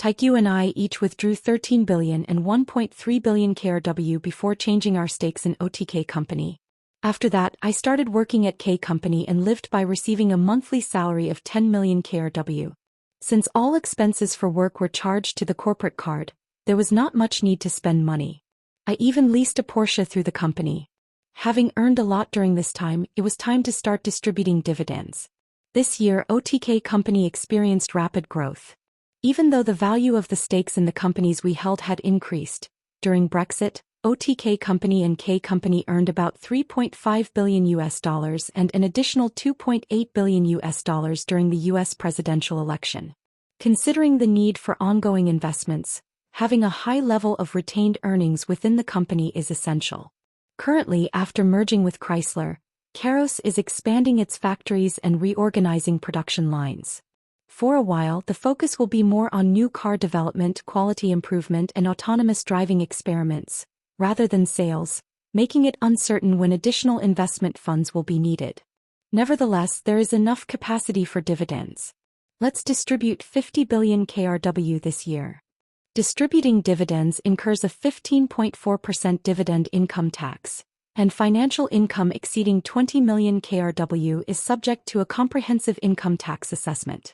Taekyu and I each withdrew 13 billion and 1.3 billion KRW before changing our stakes in OTK Company. After that, I started working at K Company and lived by receiving a monthly salary of 10 million KRW. Since all expenses for work were charged to the corporate card, there was not much need to spend money. I even leased a Porsche through the company. Having earned a lot during this time, it was time to start distributing dividends. This year, OTK Company experienced rapid growth. Even though the value of the stakes in the companies we held had increased, during Brexit, OTK Company and K Company earned about $3.5 billion and an additional $2.8 billion during the US presidential election. Considering the need for ongoing investments, having a high level of retained earnings within the company is essential. Currently, after merging with Chrysler, Karos is expanding its factories and reorganizing production lines. For a while, the focus will be more on new car development, quality improvement, and autonomous driving experiments, rather than sales, making it uncertain when additional investment funds will be needed. Nevertheless, there is enough capacity for dividends. Let's distribute 50 billion KRW this year. Distributing dividends incurs a 15.4% dividend income tax, and financial income exceeding 20 million KRW is subject to a comprehensive income tax assessment.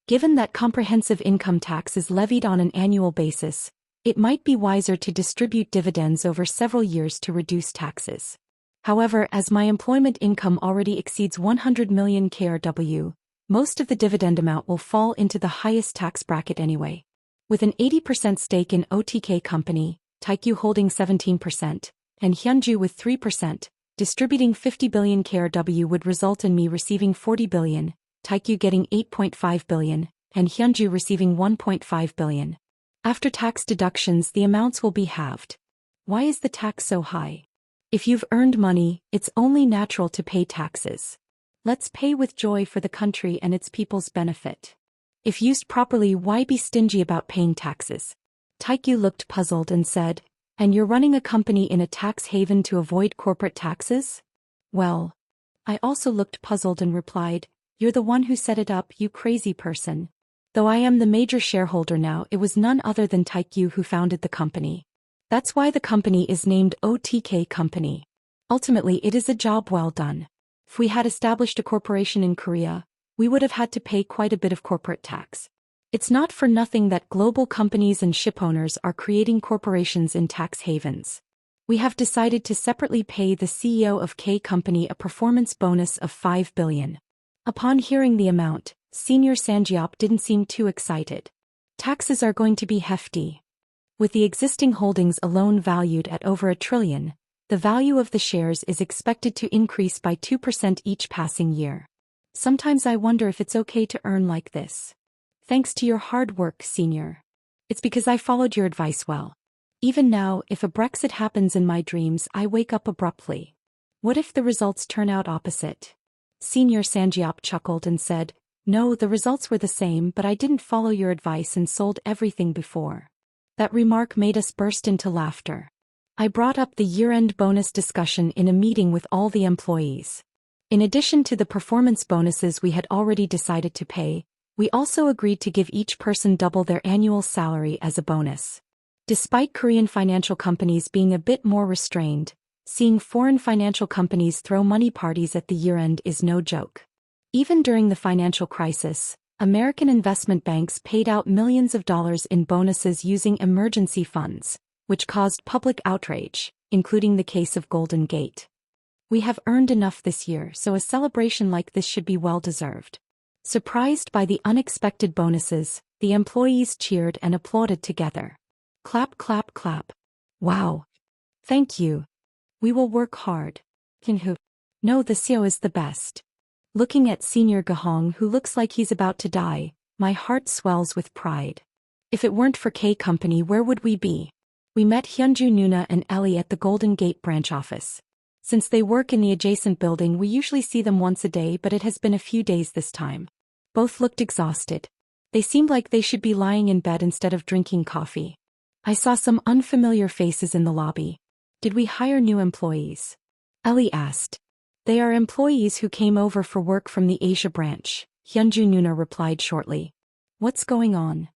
Given that comprehensive income tax is levied on an annual basis, it might be wiser to distribute dividends over several years to reduce taxes. However, as my employment income already exceeds 100 million KRW, most of the dividend amount will fall into the highest tax bracket anyway. With an 80% stake in OTK Company, Taekyu holding 17%, and Hyunju with 3%, distributing 50 billion KRW would result in me receiving 40 billion, Taekyu getting 8.5 billion, and Hyunju receiving 1.5 billion. After tax deductions, the amounts will be halved. Why is the tax so high? If you've earned money, it's only natural to pay taxes. Let's pay with joy for the country and its people's benefit. If used properly, why be stingy about paying taxes? Taekyu looked puzzled and said, "And you're running a company in a tax haven to avoid corporate taxes?" Well, I also looked puzzled and replied, "You're the one who set it up, you crazy person. Though I am the major shareholder now, it was none other than Taekyu who founded the company. That's why the company is named OTK Company. Ultimately, it is a job well done. If we had established a corporation in Korea, we would have had to pay quite a bit of corporate tax. It's not for nothing that global companies and shipowners are creating corporations in tax havens. We have decided to separately pay the CEO of K Company a performance bonus of 5 billion. Upon hearing the amount, Senior Sanjiop didn't seem too excited. Taxes are going to be hefty. With the existing holdings alone valued at over $1 trillion, the value of the shares is expected to increase by 2% each passing year. Sometimes I wonder if it's okay to earn like this. Thanks to your hard work, Senior. It's because I followed your advice well. Even now, if a Brexit happens in my dreams, I wake up abruptly. What if the results turn out opposite?" Senior Sanjiop chuckled and said, "No, the results were the same, but I didn't follow your advice and sold everything before." That remark made us burst into laughter. I brought up the year-end bonus discussion in a meeting with all the employees. In addition to the performance bonuses we had already decided to pay, we also agreed to give each person double their annual salary as a bonus. Despite Korean financial companies being a bit more restrained, seeing foreign financial companies throw money parties at the year-end is no joke. Even during the financial crisis, American investment banks paid out millions of dollars in bonuses using emergency funds, which caused public outrage, including the case of Golden Gate. We have earned enough this year, so a celebration like this should be well-deserved. Surprised by the unexpected bonuses, the employees cheered and applauded together. Clap, clap, clap. Wow. Thank you. We will work hard. Kinhu. No, the CEO is the best. Looking at Senior Gahong, who looks like he's about to die, my heart swells with pride. If it weren't for K Company, where would we be? We met Hyunju Nuna and Ellie at the Golden Gate branch office. Since they work in the adjacent building, we usually see them once a day, but it has been a few days this time. Both looked exhausted. They seemed like they should be lying in bed instead of drinking coffee. I saw some unfamiliar faces in the lobby. Did we hire new employees? Ellie asked. They are employees who came over for work from the Asia branch, Hyunju Nuna replied shortly. What's going on?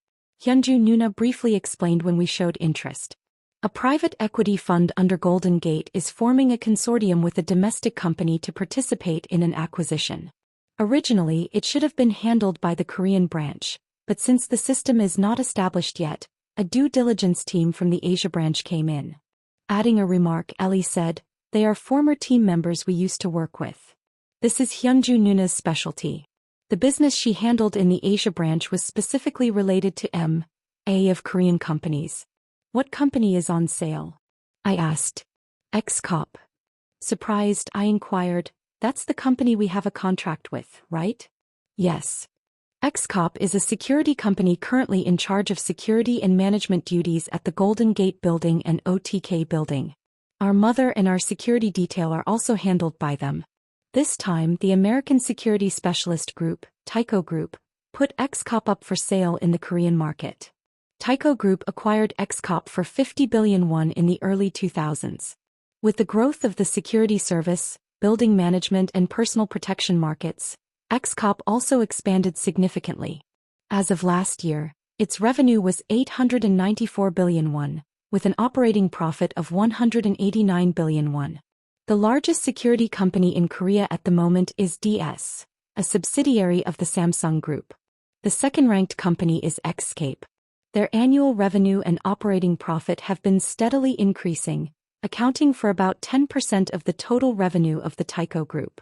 Hyunju Nuna briefly explained when we showed interest. A private equity fund under Golden Gate is forming a consortium with a domestic company to participate in an acquisition. Originally, it should have been handled by the Korean branch, but since the system is not established yet, a due diligence team from the Asia branch came in. Adding a remark, Ellie said, "They are former team members we used to work with. This is Hyunju Nuna's specialty." The business she handled in the Asia branch was specifically related to M&A of Korean companies. "What company is on sale?" I asked. "X-Corp." Surprised, I inquired, "That's the company we have a contract with, right?" "Yes." X-Corp is a security company currently in charge of security and management duties at the Golden Gate Building and OTK Building. Our mother and our security detail are also handled by them. This time, the American Security Specialist Group, Tyco Group, put X-Corp up for sale in the Korean market. Tyco Group acquired X-Corp for 50 billion won in the early 2000s. With the growth of the security service, building management and personal protection markets, X-Corp also expanded significantly. As of last year, its revenue was 894 billion won, with an operating profit of 189 billion won. The largest security company in Korea at the moment is DS, a subsidiary of the Samsung Group. The second-ranked company is Xscape. Their annual revenue and operating profit have been steadily increasing, accounting for about 10% of the total revenue of the Tyco Group.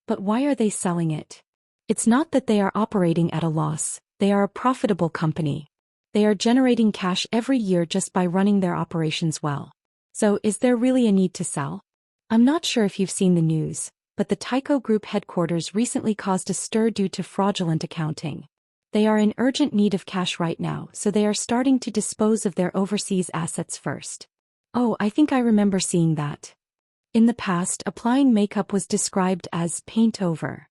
But why are they selling it? It's not that they are operating at a loss, they are a profitable company. They are generating cash every year just by running their operations well. So is there really a need to sell? I'm not sure if you've seen the news, but the Tyco Group headquarters recently caused a stir due to fraudulent accounting. They are in urgent need of cash right now, so they are starting to dispose of their overseas assets first. Oh, I think I remember seeing that. In the past, applying makeup was described as paint over.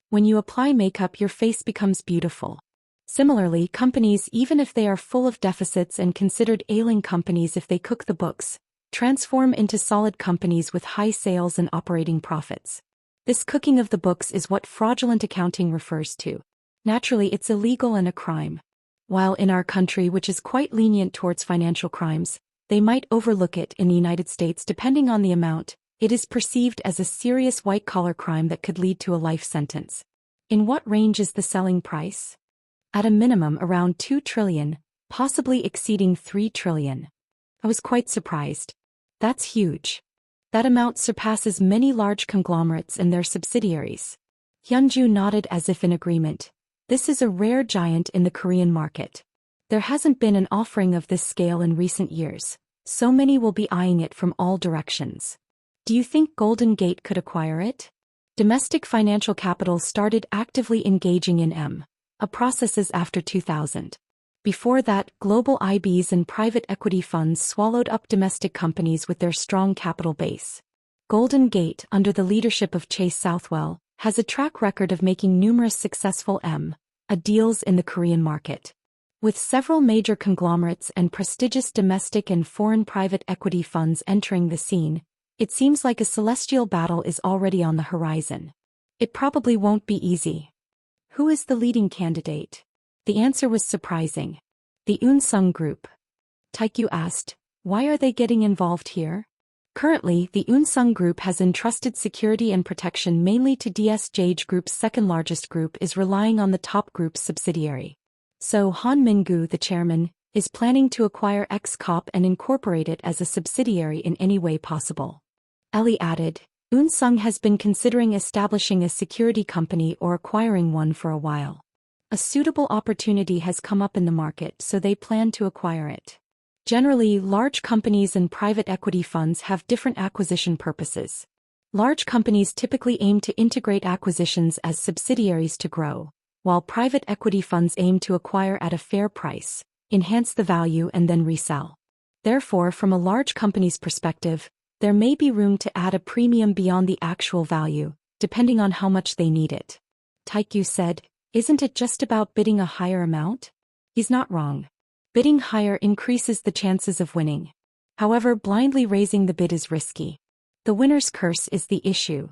When you apply makeup, your face becomes beautiful. Similarly, companies, even if they are full of deficits and considered ailing companies if they cook the books, transform into solid companies with high sales and operating profits. This cooking of the books is what fraudulent accounting refers to. Naturally, it's illegal and a crime. While in our country, which is quite lenient towards financial crimes, they might overlook it. In the United States, depending on the amount, it is perceived as a serious white-collar crime that could lead to a life sentence. In what range is the selling price? At a minimum around 2 trillion, possibly exceeding 3 trillion. I was quite surprised. That's huge. That amount surpasses many large conglomerates and their subsidiaries. Hyunju nodded as if in agreement. This is a rare giant in the Korean market. There hasn't been an offering of this scale in recent years, so many will be eyeing it from all directions. Do you think Golden Gate could acquire it? Domestic financial capital started actively engaging in M&A processes after 2000. Before that, global IBs and private equity funds swallowed up domestic companies with their strong capital base. Golden Gate, under the leadership of Chase Southwell, has a track record of making numerous successful M&A deals in the Korean market. With several major conglomerates and prestigious domestic and foreign private equity funds entering the scene, it seems like a celestial battle is already on the horizon. It probably won't be easy. Who is the leading candidate? The answer was surprising. The Unsung Group. Taekyu asked, why are they getting involved here? Currently, the Unsung Group has entrusted security and protection mainly to DSJ Group's second-largest group is relying on the top group's subsidiary. So Han Min-gu, the chairman, is planning to acquire X-Corp and incorporate it as a subsidiary in any way possible. Ellie added, Unsung has been considering establishing a security company or acquiring one for a while. A suitable opportunity has come up in the market, so they plan to acquire it. Generally, large companies and private equity funds have different acquisition purposes. Large companies typically aim to integrate acquisitions as subsidiaries to grow, while private equity funds aim to acquire at a fair price, enhance the value and then resell. Therefore, from a large company's perspective, there may be room to add a premium beyond the actual value, depending on how much they need it. Taekyu said, isn't it just about bidding a higher amount? He's not wrong. Bidding higher increases the chances of winning. However, blindly raising the bid is risky. The winner's curse is the issue.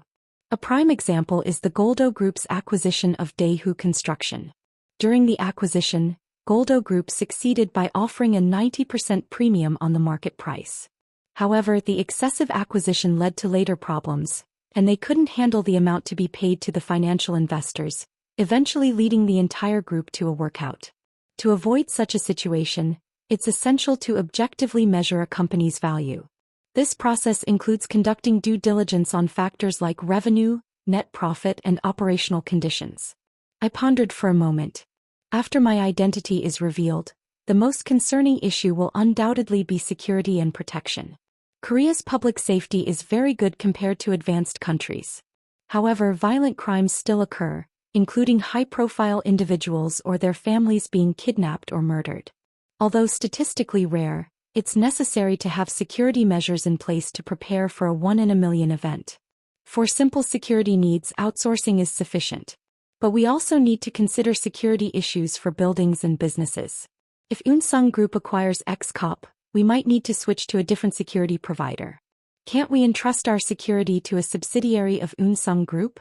A prime example is the Goldo Group's acquisition of Daewoo Construction. During the acquisition, Goldo Group succeeded by offering a 90% premium on the market price. However, the excessive acquisition led to later problems, and they couldn't handle the amount to be paid to the financial investors, eventually leading the entire group to a workout. To avoid such a situation, it's essential to objectively measure a company's value. This process includes conducting due diligence on factors like revenue, net profit, and operational conditions. I pondered for a moment. After my identity is revealed, the most concerning issue will undoubtedly be security and protection. Korea's public safety is very good compared to advanced countries. However, violent crimes still occur, including high-profile individuals or their families being kidnapped or murdered. Although statistically rare, it's necessary to have security measures in place to prepare for a one-in-a-million event. For simple security needs, outsourcing is sufficient. But we also need to consider security issues for buildings and businesses. If Unsung Group acquires XCOP, we might need to switch to a different security provider. Can't we entrust our security to a subsidiary of Unsung Group?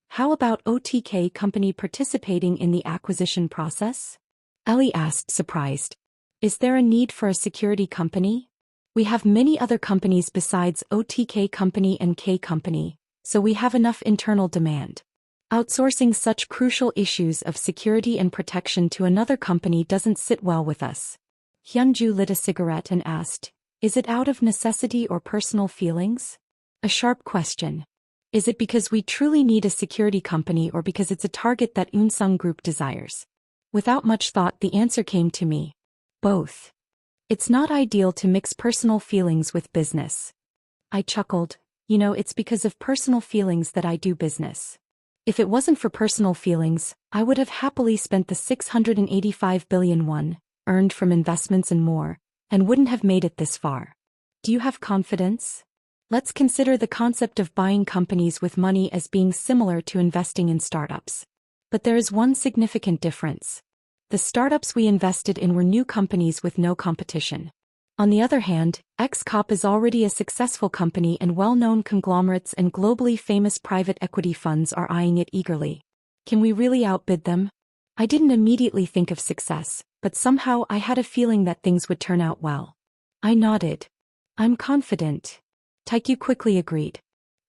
How about OTK company participating in the acquisition process? Ellie asked, surprised. Is there a need for a security company? We have many other companies besides OTK company and K company, so we have enough internal demand. Outsourcing such crucial issues of security and protection to another company doesn't sit well with us. Hyunju lit a cigarette and asked, is it out of necessity or personal feelings? A sharp question. Is it because we truly need a security company or because it's a target that Unsung Group desires? Without much thought, the answer came to me. Both. It's not ideal to mix personal feelings with business. I chuckled. It's because of personal feelings that I do business. If it wasn't for personal feelings, I would have happily spent the 685 billion won, earned from investments and more, and wouldn't have made it this far. Do you have confidence? Let's consider the concept of buying companies with money as being similar to investing in startups. But there is one significant difference. The startups we invested in were new companies with no competition. On the other hand, XCOP is already a successful company and well-known conglomerates and globally famous private equity funds are eyeing it eagerly. Can we really outbid them? I didn't immediately think of success, but somehow I had a feeling that things would turn out well. I nodded. I'm confident. Taekyu quickly agreed.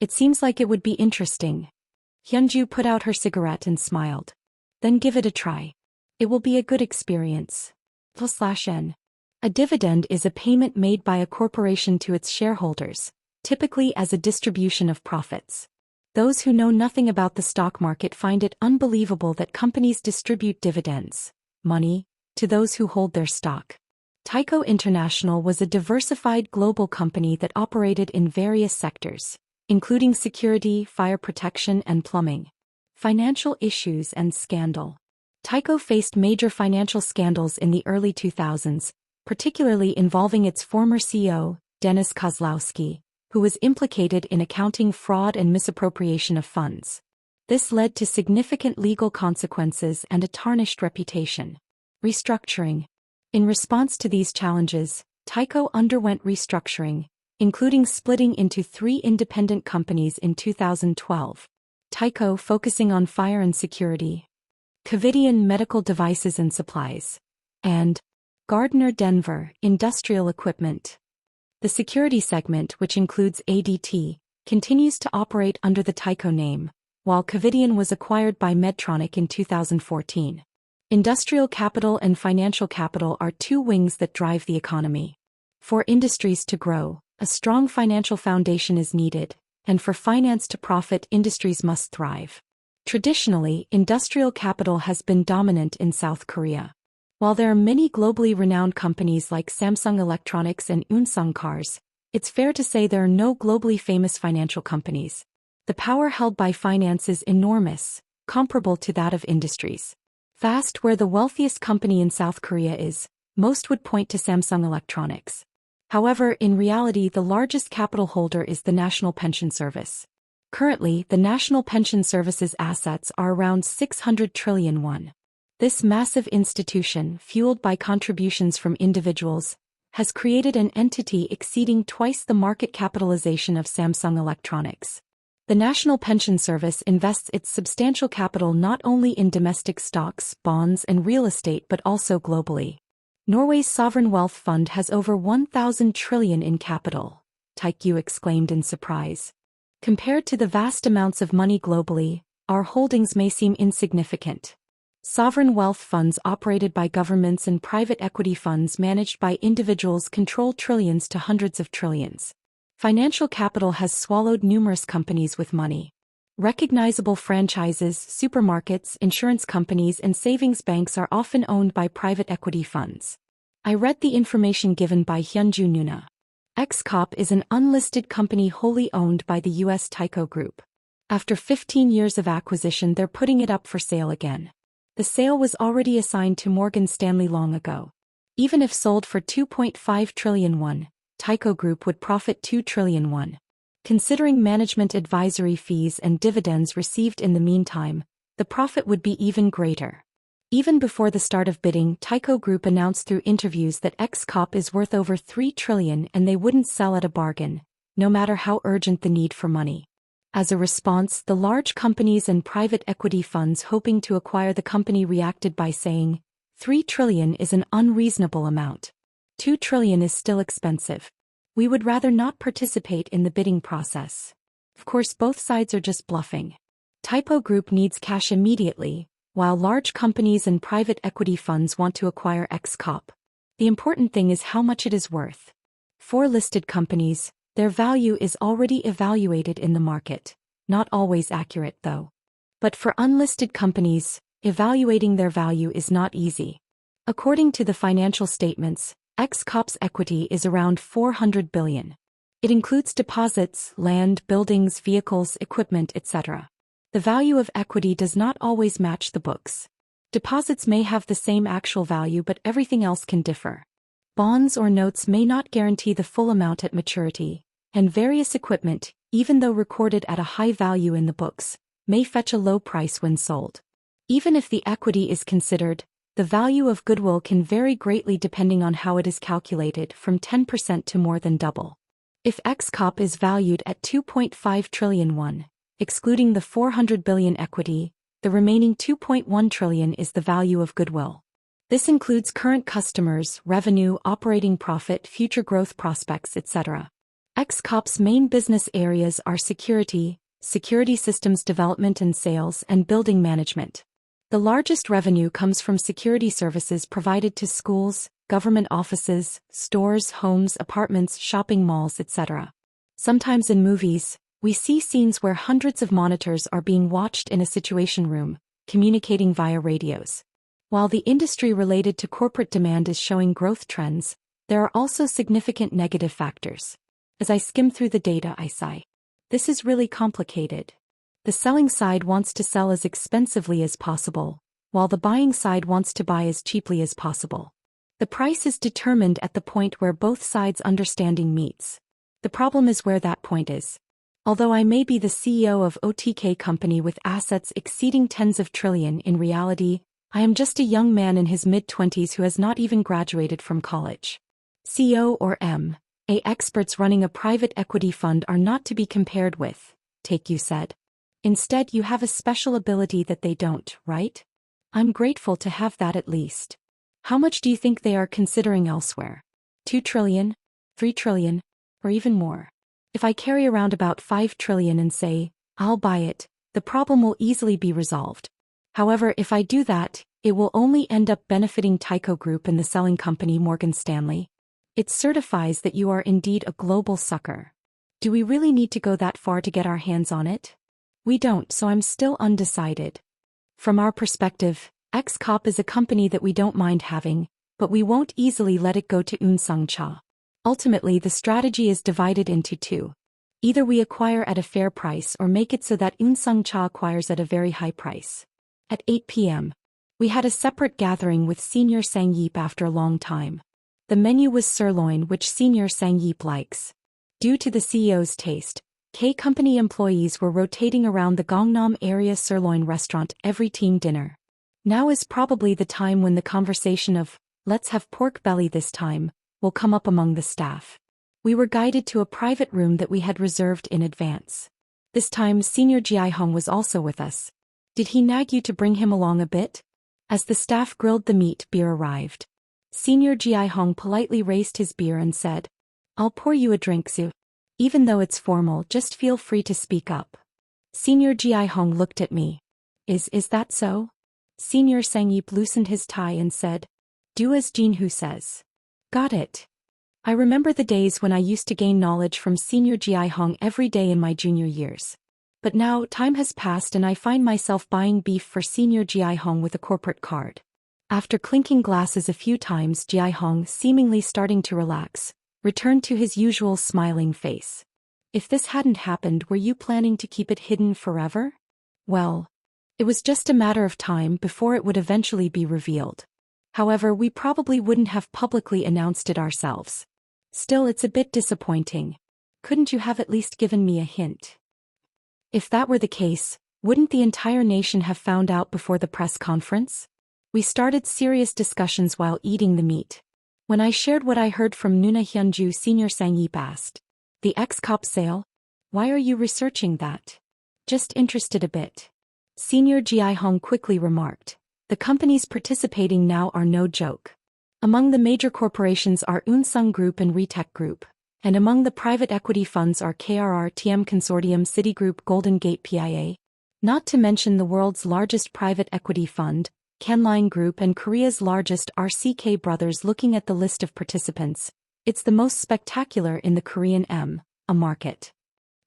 It seems like it would be interesting. Hyunju put out her cigarette and smiled. Then give it a try. It will be a good experience. /N. A dividend is a payment made by a corporation to its shareholders, typically as a distribution of profits. Those who know nothing about the stock market find it unbelievable that companies distribute dividends, money, to those who hold their stock. Tyco International was a diversified global company that operated in various sectors, including security, fire protection, and plumbing. Financial issues and scandal. Tyco faced major financial scandals in the early 2000s, particularly involving its former CEO, Dennis Kozlowski, who was implicated in accounting fraud and misappropriation of funds. This led to significant legal consequences and a tarnished reputation. Restructuring. In response to these challenges, Tyco underwent restructuring, including splitting into 3 independent companies in 2012. Tyco focusing on fire and security, Covidien Medical Devices and Supplies, and Gardner Denver Industrial Equipment. The security segment, which includes ADT, continues to operate under the Tyco name, while Covidien was acquired by Medtronic in 2014. Industrial capital and financial capital are 2 wings that drive the economy. For industries to grow, a strong financial foundation is needed, and for finance to profit, industries must thrive. Traditionally, industrial capital has been dominant in South Korea. While there are many globally renowned companies like Samsung Electronics and Unsung Cars, it's fair to say there are no globally famous financial companies. The power held by finance is enormous, comparable to that of industries. Fast, where the wealthiest company in South Korea is, most would point to Samsung Electronics. However, in reality, the largest capital holder is the National Pension Service. Currently, the National Pension Service's assets are around 600 trillion won. This massive institution, fueled by contributions from individuals, has created an entity exceeding twice the market capitalization of Samsung Electronics. The National Pension Service invests its substantial capital not only in domestic stocks, bonds, and real estate but also globally. Norway's sovereign wealth fund has over 1,000 trillion in capital, Taekyu exclaimed in surprise. Compared to the vast amounts of money globally, our holdings may seem insignificant. Sovereign wealth funds operated by governments and private equity funds managed by individuals control trillions to hundreds of trillions. Financial capital has swallowed numerous companies with money. Recognizable franchises, supermarkets, insurance companies, and savings banks are often owned by private equity funds. I read the information given by Hyunju Nuna. XCOP is an unlisted company wholly owned by the U.S. Tyco Group. After 15 years of acquisition, they're putting it up for sale again. The sale was already assigned to Morgan Stanley long ago. Even if sold for 2.5 trillion won, Tyco Group would profit 2 trillion won. Considering management advisory fees and dividends received in the meantime, the profit would be even greater. Even before the start of bidding, Tyco Group announced through interviews that XCOP is worth over 3 trillion and they wouldn't sell at a bargain, no matter how urgent the need for money. As a response, the large companies and private equity funds hoping to acquire the company reacted by saying, 3 trillion is an unreasonable amount. 2 trillion is still expensive. We would rather not participate in the bidding process. Of course, both sides are just bluffing. Tyco Group needs cash immediately, while large companies and private equity funds want to acquire XCOP. The important thing is how much it is worth. For listed companies, their value is already evaluated in the market. Not always accurate though. But for unlisted companies, evaluating their value is not easy. According to the financial statements, XCOP's equity is around 400 billion. It includes deposits, land, buildings, vehicles, equipment, etc. The value of equity does not always match the books. Deposits may have the same actual value but everything else can differ. Bonds or notes may not guarantee the full amount at maturity, and various equipment, even though recorded at a high value in the books, may fetch a low price when sold. Even if the equity is considered, the value of goodwill can vary greatly depending on how it is calculated, from 10% to more than double. If XCOP is valued at 2.5 trillion won, excluding the 400 billion equity, the remaining 2.1 trillion is the value of goodwill. This includes current customers, revenue, operating profit, future growth prospects, etc. XCOP's main business areas are security, security systems development and sales, and building management. The largest revenue comes from security services provided to schools, government offices, stores, homes, apartments, shopping malls, etc. Sometimes in movies, we see scenes where hundreds of monitors are being watched in a situation room, communicating via radios. While the industry related to corporate demand is showing growth trends, there are also significant negative factors. As I skim through the data, I sigh. This is really complicated. The selling side wants to sell as expensively as possible, while the buying side wants to buy as cheaply as possible. The price is determined at the point where both sides' understanding meets. The problem is where that point is. Although I may be the CEO of OTK company with assets exceeding tens of trillion, in reality, I am just a young man in his mid-20s who has not even graduated from college. CEO or M.A. experts running a private equity fund are not to be compared with, Taekyu said. Instead, you have a special ability that they don't, right? I'm grateful to have that at least. How much do you think they are considering elsewhere? 2 trillion? 3 trillion? Or even more? If I carry around about 5 trillion and say, I'll buy it, the problem will easily be resolved. However, if I do that, it will only end up benefiting Tyco Group and the selling company Morgan Stanley. It certifies that you are indeed a global sucker. Do we really need to go that far to get our hands on it? We don't, so I'm still undecided. From our perspective, XCOP is a company that we don't mind having, but we won't easily let it go to Unsung-cha. Ultimately, the strategy is divided into two. Either we acquire at a fair price or make it so that Unsung-cha acquires at a very high price. At 8 p.m., we had a separate gathering with Senior Sang-yeep after a long time. The menu was sirloin, which Senior Sang-yeep likes. Due to the CEO's taste, K-company employees were rotating around the Gangnam area sirloin restaurant every team dinner. Now is probably the time when the conversation of, let's have pork belly this time, will come up among the staff. We were guided to a private room that we had reserved in advance. This time Senior Ji-hong was also with us. Did he nag you to bring him along a bit? As the staff grilled the meat, beer arrived. Senior Ji-hong politely raised his beer and said, "I'll pour you a drink, Su. Even though it's formal, just feel free to speak up." Senior Ji-hong looked at me. Is that so?" Senior Sang-yeep loosened his tie and said, "Do as Jin-Hu says." Got it. I remember the days when I used to gain knowledge from Senior Ji-hong every day in my junior years. But now time has passed and I find myself buying beef for Senior Ji-hong with a corporate card. After clinking glasses a few times, Ji-hong, seemingly starting to relax, returned to his usual smiling face. "If this hadn't happened, were you planning to keep it hidden forever?" "Well, it was just a matter of time before it would eventually be revealed. However, we probably wouldn't have publicly announced it ourselves. Still, it's a bit disappointing. Couldn't you have at least given me a hint?" "If that were the case, wouldn't the entire nation have found out before the press conference?" We started serious discussions while eating the meat. When I shared what I heard from Nuna Hyunju, Senior Sang-yeep asked, "The ex-cop sale? Why are you researching that?" "Just interested a bit." Senior Ji-hong quickly remarked, "The companies participating now are no joke. Among the major corporations are Unsung Group and Retech Group, and among the private equity funds are KRR TM Consortium, Citigroup, Golden Gate PIA, not to mention the world's largest private equity fund, Kenline Group, and Korea's largest RCK Brothers. Looking at the list of participants, it's the most spectacular in the Korean market."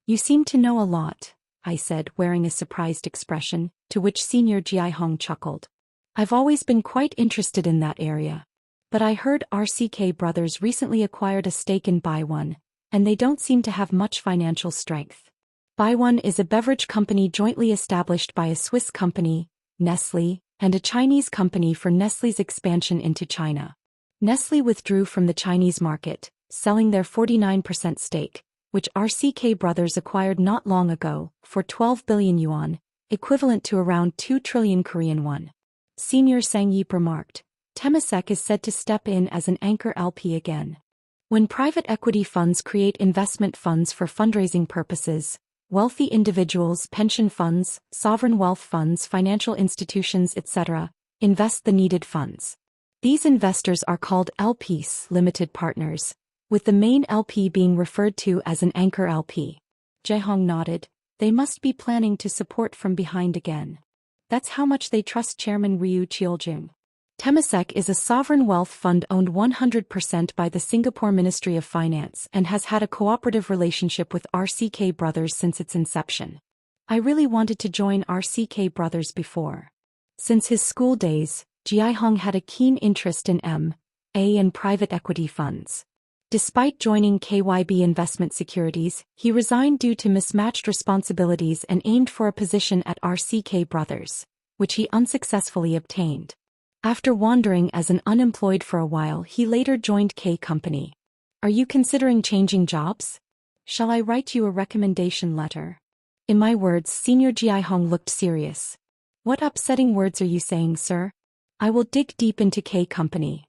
"You seem to know a lot," I said, wearing a surprised expression, to which Senior Ji-hong chuckled. "I've always been quite interested in that area. But I heard RCK Brothers recently acquired a stake in Baiwon, and they don't seem to have much financial strength." Baiwon is a beverage company jointly established by a Swiss company, Nestlé, and a Chinese company for Nestlé's expansion into China. Nestlé withdrew from the Chinese market, selling their 49% stake, which RCK Brothers acquired not long ago, for 12 billion yuan, equivalent to around 2 trillion Korean won. Senior Sang-yeep remarked, "Temasek is said to step in as an anchor LP again. When private equity funds create investment funds for fundraising purposes, wealthy individuals, pension funds, sovereign wealth funds, financial institutions, etc., invest the needed funds. These investors are called LPs, limited partners, with the main LP being referred to as an anchor LP." Jae-hong nodded. "They must be planning to support from behind again. That's how much they trust Chairman Ryu Cheol-jung." Temasek is a sovereign wealth fund owned 100% by the Singapore Ministry of Finance and has had a cooperative relationship with RCK Brothers since its inception. I really wanted to join RCK Brothers before. Since his school days, Ji-hong had a keen interest in M&A and private equity funds. Despite joining KYB Investment Securities, he resigned due to mismatched responsibilities and aimed for a position at RCK Brothers, which he unsuccessfully obtained. After wandering as an unemployed for a while, he later joined K Company. "Are you considering changing jobs? Shall I write you a recommendation letter?" In my words, Senior Ji-hong looked serious. "What upsetting words are you saying, sir? I will dig deep into K Company."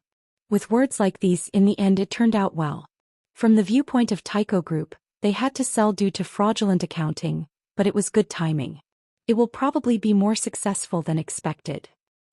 With words like these, in the end it turned out well. From the viewpoint of Tyco Group, they had to sell due to fraudulent accounting, but it was good timing. It will probably be more successful than expected.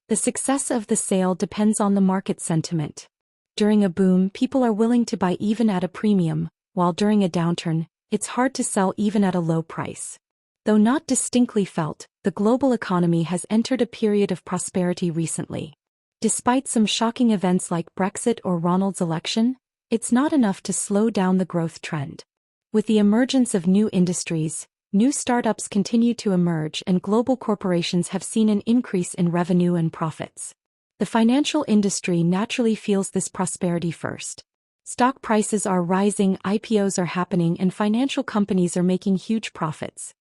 The success of the sale depends on the market sentiment. During a boom, people are willing to buy even at a premium, while during a downturn, it's hard to sell even at a low price. Though not distinctly felt, the global economy has entered a period of prosperity recently. Despite some shocking events like Brexit or Ronald's election, it's not enough to slow down the growth trend. With the emergence of new industries, new startups continue to emerge and global corporations have seen an increase in revenue and profits. The financial industry naturally feels this prosperity first. Stock prices are rising, IPOs are happening, and financial companies are making huge profits.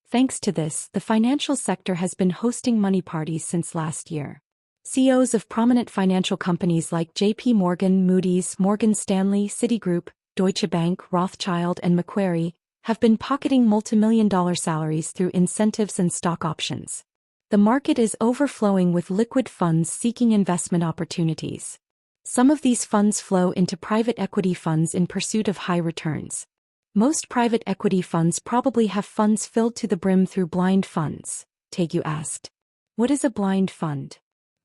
Thanks to this, the financial sector has been hosting money parties since last year. CEOs of prominent financial companies like JP Morgan, Moody's, Morgan Stanley, Citigroup, Deutsche Bank, Rothschild, and Macquarie have been pocketing multimillion-dollar salaries through incentives and stock options. The market is overflowing with liquid funds seeking investment opportunities. Some of these funds flow into private equity funds in pursuit of high returns. Most private equity funds probably have funds filled to the brim through blind funds, Taegu asked. What is a blind fund?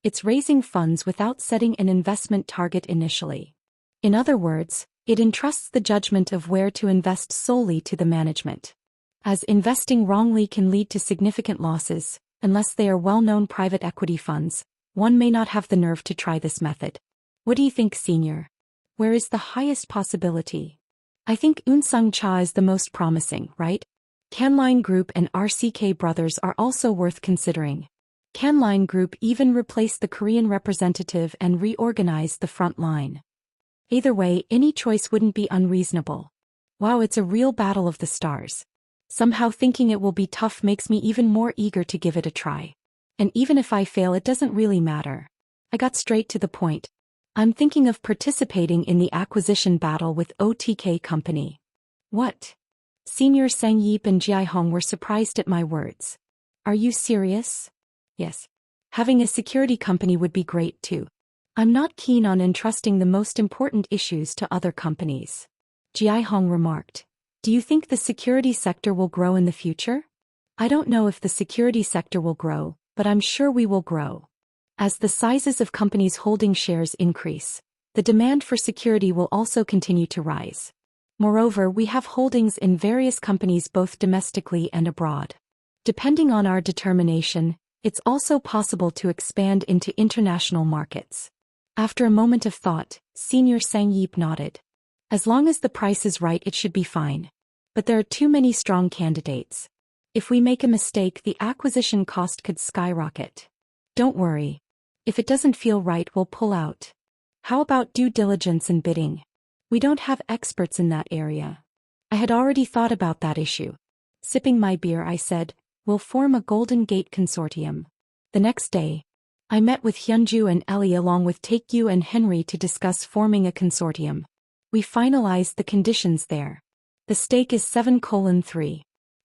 It's raising funds without setting an investment target initially. In other words, it entrusts the judgment of where to invest solely to the management. As investing wrongly can lead to significant losses, unless they are well-known private equity funds, one may not have the nerve to try this method. What do you think, Senior? Where is the highest possibility? I think Unsung Cha is the most promising, right? Canline Group and RCK Brothers are also worth considering. Canline Group even replaced the Korean representative and reorganized the front line. Either way, any choice wouldn't be unreasonable. Wow, it's a real battle of the stars. Somehow thinking it will be tough makes me even more eager to give it a try. And even if I fail, it doesn't really matter. I got straight to the point. I'm thinking of participating in the acquisition battle with OTK Company. What? Senior Sang Yip and Ji Hong were surprised at my words. Are you serious? Yes. Having a security company would be great too. I'm not keen on entrusting the most important issues to other companies. Ji Hong remarked. Do you think the security sector will grow in the future? I don't know if the security sector will grow, but I'm sure we will grow. As the sizes of companies holding shares increase, the demand for security will also continue to rise. Moreover, we have holdings in various companies both domestically and abroad. Depending on our determination, it's also possible to expand into international markets. After a moment of thought, Senior Sang Yip nodded. As long as the price is right, it should be fine. But there are too many strong candidates. If we make a mistake, the acquisition cost could skyrocket. Don't worry. If it doesn't feel right, we'll pull out. How about due diligence and bidding? We don't have experts in that area. I had already thought about that issue. Sipping my beer, I said, we'll form a Golden Gate consortium. The next day, I met with Hyunju and Ellie along with Taekyu and Henry to discuss forming a consortium. We finalized the conditions there. The stake is 7:3.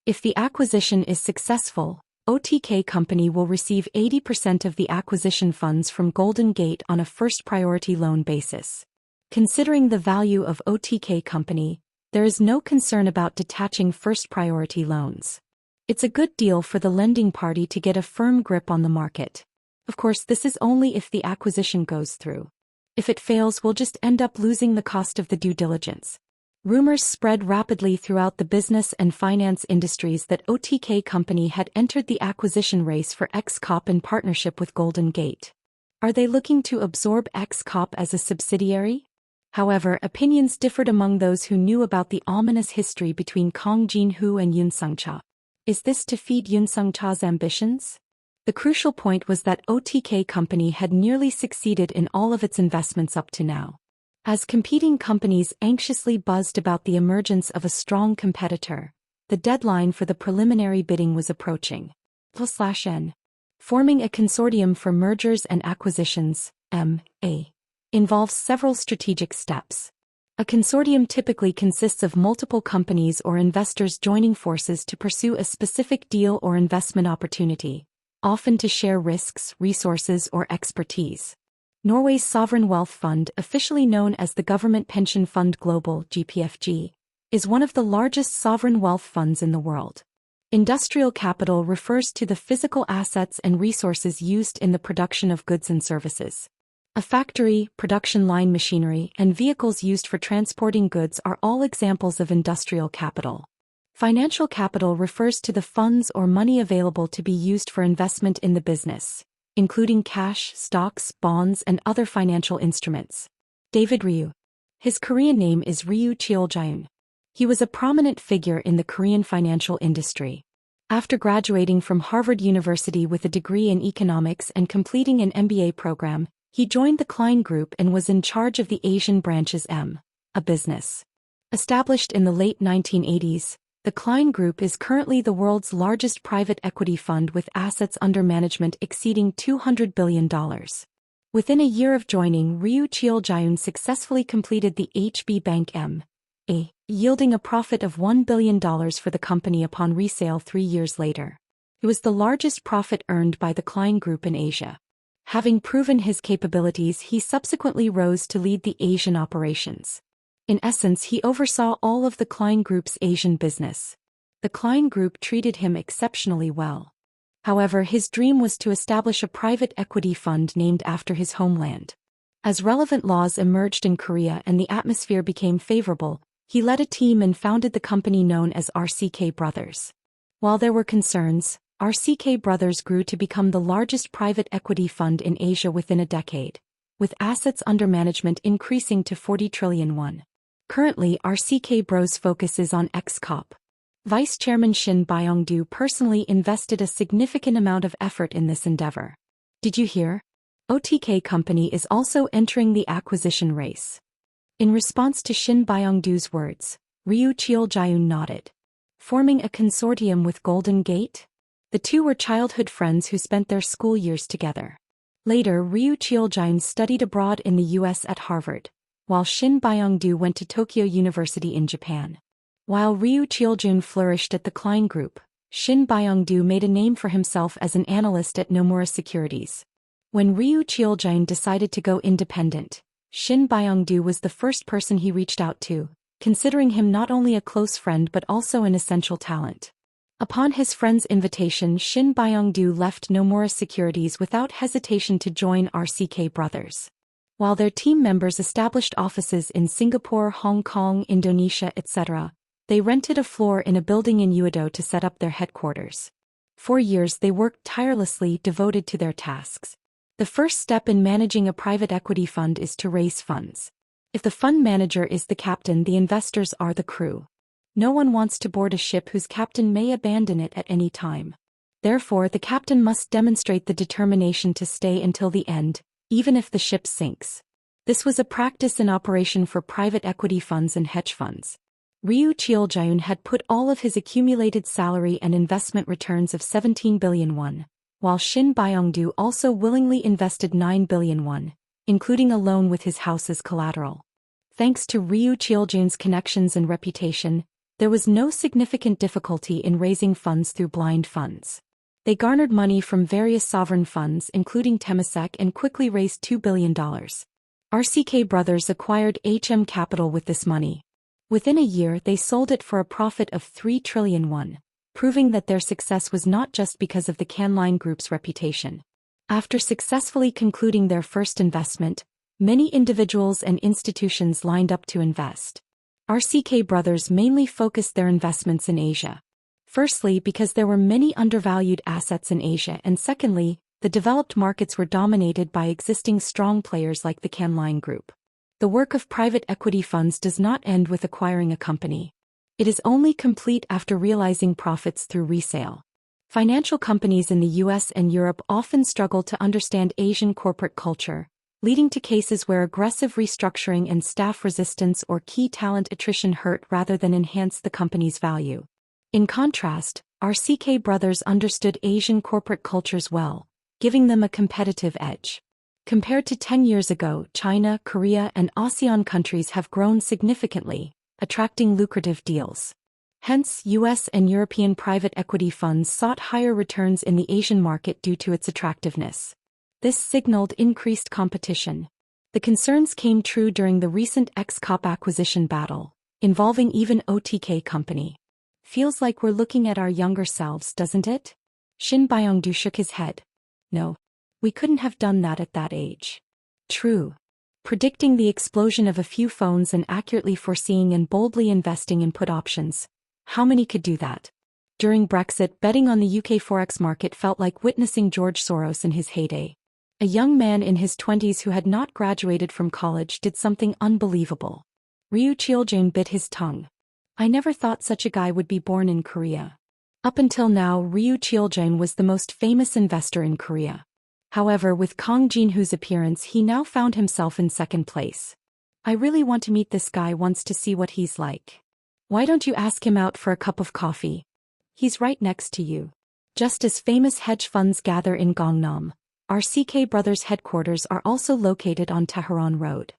If the acquisition is successful, OTK Company will receive 80% of the acquisition funds from Golden Gate on a first-priority loan basis. Considering the value of OTK Company, there is no concern about detaching first-priority loans. It's a good deal for the lending party to get a firm grip on the market. Of course, this is only if the acquisition goes through. If it fails, we'll just end up losing the cost of the due diligence. Rumors spread rapidly throughout the business and finance industries that OTK Company had entered the acquisition race for X-Corp in partnership with Golden Gate. Are they looking to absorb X-Corp as a subsidiary? However, opinions differed among those who knew about the ominous history between Kang Jin-hoo and Yoon Sung-cha. Is this to feed Yoon Sung-cha's ambitions? The crucial point was that OTK Company had nearly succeeded in all of its investments up to now. As competing companies anxiously buzzed about the emergence of a strong competitor, the deadline for the preliminary bidding was approaching. /N. Forming a consortium for mergers and acquisitions, M.A., involves several strategic steps. A consortium typically consists of multiple companies or investors joining forces to pursue a specific deal or investment opportunity, often to share risks, resources, or expertise. Norway's sovereign wealth fund, officially known as the Government Pension Fund Global (GPFG), is one of the largest sovereign wealth funds in the world. Industrial capital refers to the physical assets and resources used in the production of goods and services. A factory, production line machinery, and vehicles used for transporting goods are all examples of industrial capital. Financial capital refers to the funds or money available to be used for investment in the business, including cash, stocks, bonds, and other financial instruments. David Ryu. His Korean name is Ryu Cheoljaeun. He was a prominent figure in the Korean financial industry. After graduating from Harvard University with a degree in economics and completing an MBA program, he joined the Klein Group and was in charge of the Asian branch's a business. Established in the late 1980s, the Klein Group is currently the world's largest private equity fund with assets under management exceeding $200 billion. Within a year of joining, Ryu Cheoljaeun successfully completed the HB Bank M.A., yielding a profit of $1 billion for the company upon resale 3 years later. It was the largest profit earned by the Klein Group in Asia. Having proven his capabilities, he subsequently rose to lead the Asian operations. In essence, he oversaw all of the Klein Group's Asian business. The Klein Group treated him exceptionally well. However, his dream was to establish a private equity fund named after his homeland. As relevant laws emerged in Korea and the atmosphere became favorable, he led a team and founded the company known as RCK Brothers. While there were concerns, RCK Brothers grew to become the largest private equity fund in Asia within a decade, with assets under management increasing to 40 trillion won. Currently, RCK Bros focuses on ex-cop. Vice Chairman Shin Byung-do personally invested a significant amount of effort in this endeavor. Did you hear? OTK Company is also entering the acquisition race. In response to Shin Byung-do's words, Ryu Cheol-jaeun nodded. Forming a consortium with Golden Gate? The two were childhood friends who spent their school years together. Later, Ryu Cheol-jaeun studied abroad in the US at Harvard, while Shin Byung-do went to Tokyo University in Japan. While Ryu Cheol-jaeun flourished at the Klein Group, Shin Byung-do made a name for himself as an analyst at Nomura Securities. When Ryu Cheol-jaeun decided to go independent, Shin Byung-do was the first person he reached out to, considering him not only a close friend but also an essential talent. Upon his friend's invitation, Shin Byung-do left Nomura Securities without hesitation to join RCK Brothers. While their team members established offices in Singapore, Hong Kong, Indonesia, etc., they rented a floor in a building in Uedo to set up their headquarters. For years they worked tirelessly, devoted to their tasks. The first step in managing a private equity fund is to raise funds. If the fund manager is the captain, the investors are the crew. No one wants to board a ship whose captain may abandon it at any time. Therefore, the captain must demonstrate the determination to stay until the end, even if the ship sinks. This was a practice in operation for private equity funds and hedge funds. Ryu Cheol-jaeun had put all of his accumulated salary and investment returns of 17 billion won, while Shin Byung-do also willingly invested 9 billion won, including a loan with his house as collateral. Thanks to Ryu Cheol-jaeun's connections and reputation, there was no significant difficulty in raising funds through blind funds. They garnered money from various sovereign funds including Temasek and quickly raised $2 billion. RCK Brothers acquired HM Capital with this money. Within a year they sold it for a profit of 3 trillion won, proving that their success was not just because of the Canline Group's reputation. After successfully concluding their first investment, many individuals and institutions lined up to invest. RCK Brothers mainly focused their investments in Asia. Firstly, because there were many undervalued assets in Asia, and secondly, the developed markets were dominated by existing strong players like the Canline Group. The work of private equity funds does not end with acquiring a company. It is only complete after realizing profits through resale. Financial companies in the US and Europe often struggle to understand Asian corporate culture, leading to cases where aggressive restructuring and staff resistance or key talent attrition hurt rather than enhance the company's value. In contrast, RCK Brothers understood Asian corporate cultures well, giving them a competitive edge. Compared to 10 years ago, China, Korea, and ASEAN countries have grown significantly, attracting lucrative deals. Hence, US and European private equity funds sought higher returns in the Asian market due to its attractiveness. This signaled increased competition. The concerns came true during the recent ex-cop acquisition battle, involving even OTK Company. Feels like we're looking at our younger selves, doesn't it? Shin Byung-do shook his head. No. We couldn't have done that at that age. True. Predicting the explosion of a few phones and accurately foreseeing and boldly investing in put options. How many could do that? During Brexit, betting on the UK forex market felt like witnessing George Soros in his heyday. A young man in his 20s who had not graduated from college did something unbelievable. Ryu Cheol-jaeun bit his tongue. I never thought such a guy would be born in Korea. Up until now, Ryu Cheol-jaeun was the most famous investor in Korea. However, with Kang Jin-hoo's appearance, he now found himself in second place. I really want to meet this guy once to see what he's like. Why don't you ask him out for a cup of coffee? He's right next to you. Just as famous hedge funds gather in Gangnam, RCK Brothers' headquarters are also located on Tehran Road.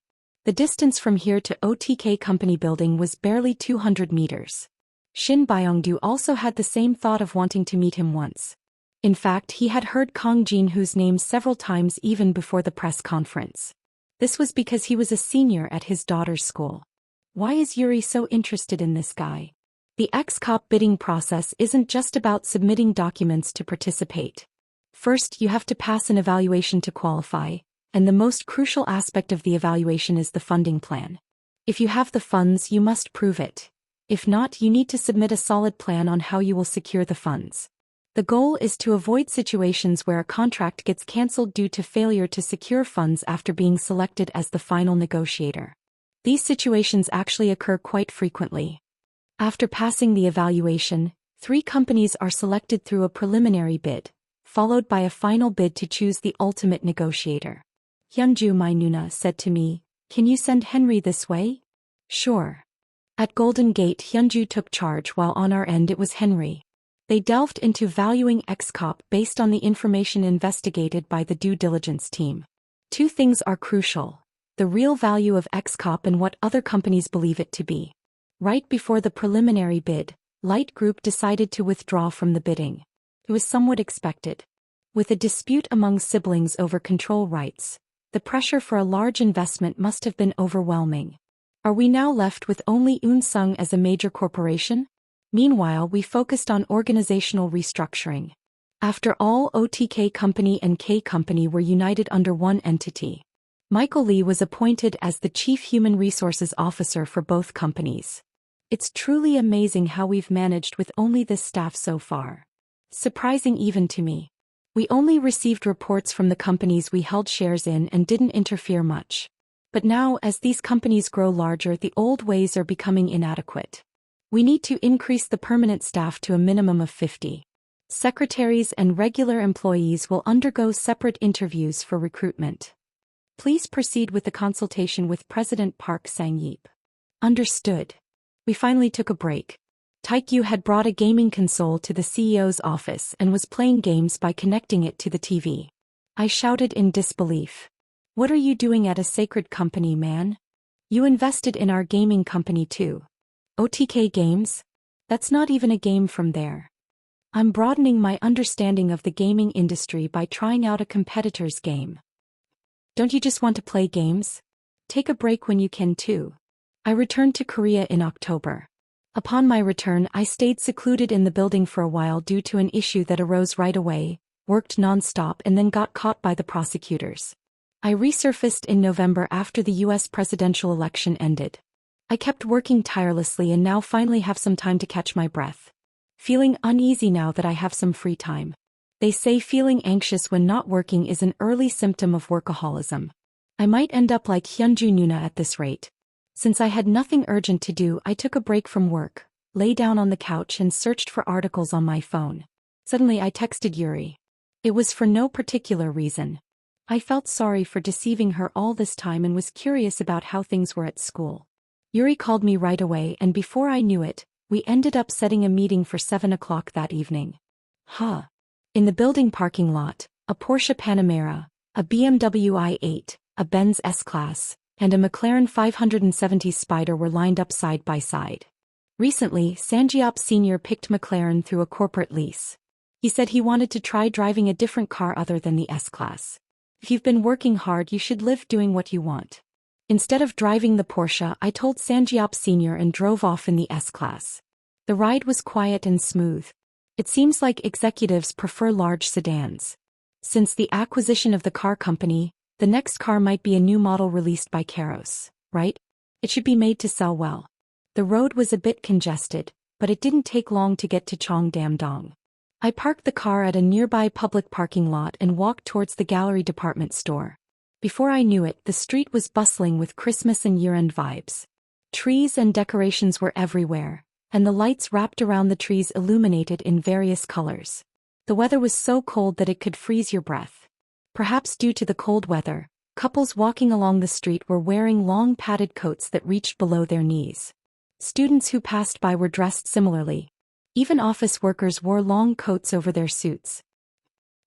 The distance from here to OTK Company building was barely 200 meters. Shin Byung-do also had the same thought of wanting to meet him once. In fact, he had heard Kang Jin-hoo's name several times even before the press conference. This was because he was a senior at his daughter's school. Why is Yuri so interested in this guy? The ex-cop bidding process isn't just about submitting documents to participate. First, you have to pass an evaluation to qualify, and the most crucial aspect of the evaluation is the funding plan. If you have the funds, you must prove it. If not, you need to submit a solid plan on how you will secure the funds. The goal is to avoid situations where a contract gets cancelled due to failure to secure funds after being selected as the final negotiator. These situations actually occur quite frequently. After passing the evaluation, 3 companies are selected through a preliminary bid, followed by a final bid to choose the ultimate negotiator. Hyunju Mainuna said to me, "Can you send Henry this way?" "Sure." At Golden Gate, Hyunju took charge while on our end it was Henry. They delved into valuing ex-cop based on the information investigated by the due diligence team. 2 things are crucial: the real value of ex-cop and what other companies believe it to be. Right before the preliminary bid, Light Group decided to withdraw from the bidding. It was somewhat expected. With a dispute among siblings over control rights, the pressure for a large investment must have been overwhelming. Are we now left with only Unsung as a major corporation? Meanwhile, we focused on organizational restructuring. After all, OTK Company and K Company were united under one entity. Michael Lee was appointed as the Chief Human Resources Officer for both companies. It's truly amazing how we've managed with only this staff so far. Surprising even to me. We only received reports from the companies we held shares in and didn't interfere much. But now, as these companies grow larger, the old ways are becoming inadequate. We need to increase the permanent staff to a minimum of 50. Secretaries and regular employees will undergo separate interviews for recruitment. Please proceed with the consultation with President Park Sang-yeep. Understood. We finally took a break. Taekyu had brought a gaming console to the CEO's office and was playing games by connecting it to the TV. I shouted in disbelief. "What are you doing at a sacred company, man? You invested in our gaming company too. OTK Games? That's not even a game from there." "I'm broadening my understanding of the gaming industry by trying out a competitor's game." "Don't you just want to play games? Take a break when you can too." I returned to Korea in October. Upon my return, I stayed secluded in the building for a while due to an issue that arose right away, worked non-stop and then got caught by the prosecutors. I resurfaced in November after the US presidential election ended. I kept working tirelessly and now finally have some time to catch my breath. Feeling uneasy now that I have some free time. They say feeling anxious when not working is an early symptom of workaholism. I might end up like Hyunju Nuna at this rate. Since I had nothing urgent to do, I took a break from work, lay down on the couch and searched for articles on my phone. Suddenly I texted Yuri. It was for no particular reason. I felt sorry for deceiving her all this time and was curious about how things were at school. Yuri called me right away and before I knew it, we ended up setting a meeting for 7 o'clock that evening. In the building parking lot, a Porsche Panamera, a BMW i8, a Benz S-Class, and a McLaren 570 Spider were lined up side by side. Recently, Sanjiop Sr. picked McLaren through a corporate lease. He said he wanted to try driving a different car other than the S-Class. If you've been working hard, you should live doing what you want. Instead of driving the Porsche, I told Sanjiop Sr. and drove off in the S-Class. The ride was quiet and smooth. It seems like executives prefer large sedans. Since the acquisition of the car company, the next car might be a new model released by Karos, right? It should be made to sell well. The road was a bit congested, but it didn't take long to get to Cheongdam-dong. I parked the car at a nearby public parking lot and walked towards the gallery department store. Before I knew it, the street was bustling with Christmas and year-end vibes. Trees and decorations were everywhere, and the lights wrapped around the trees illuminated in various colors. The weather was so cold that it could freeze your breath. Perhaps due to the cold weather, couples walking along the street were wearing long padded coats that reached below their knees. Students who passed by were dressed similarly. Even office workers wore long coats over their suits.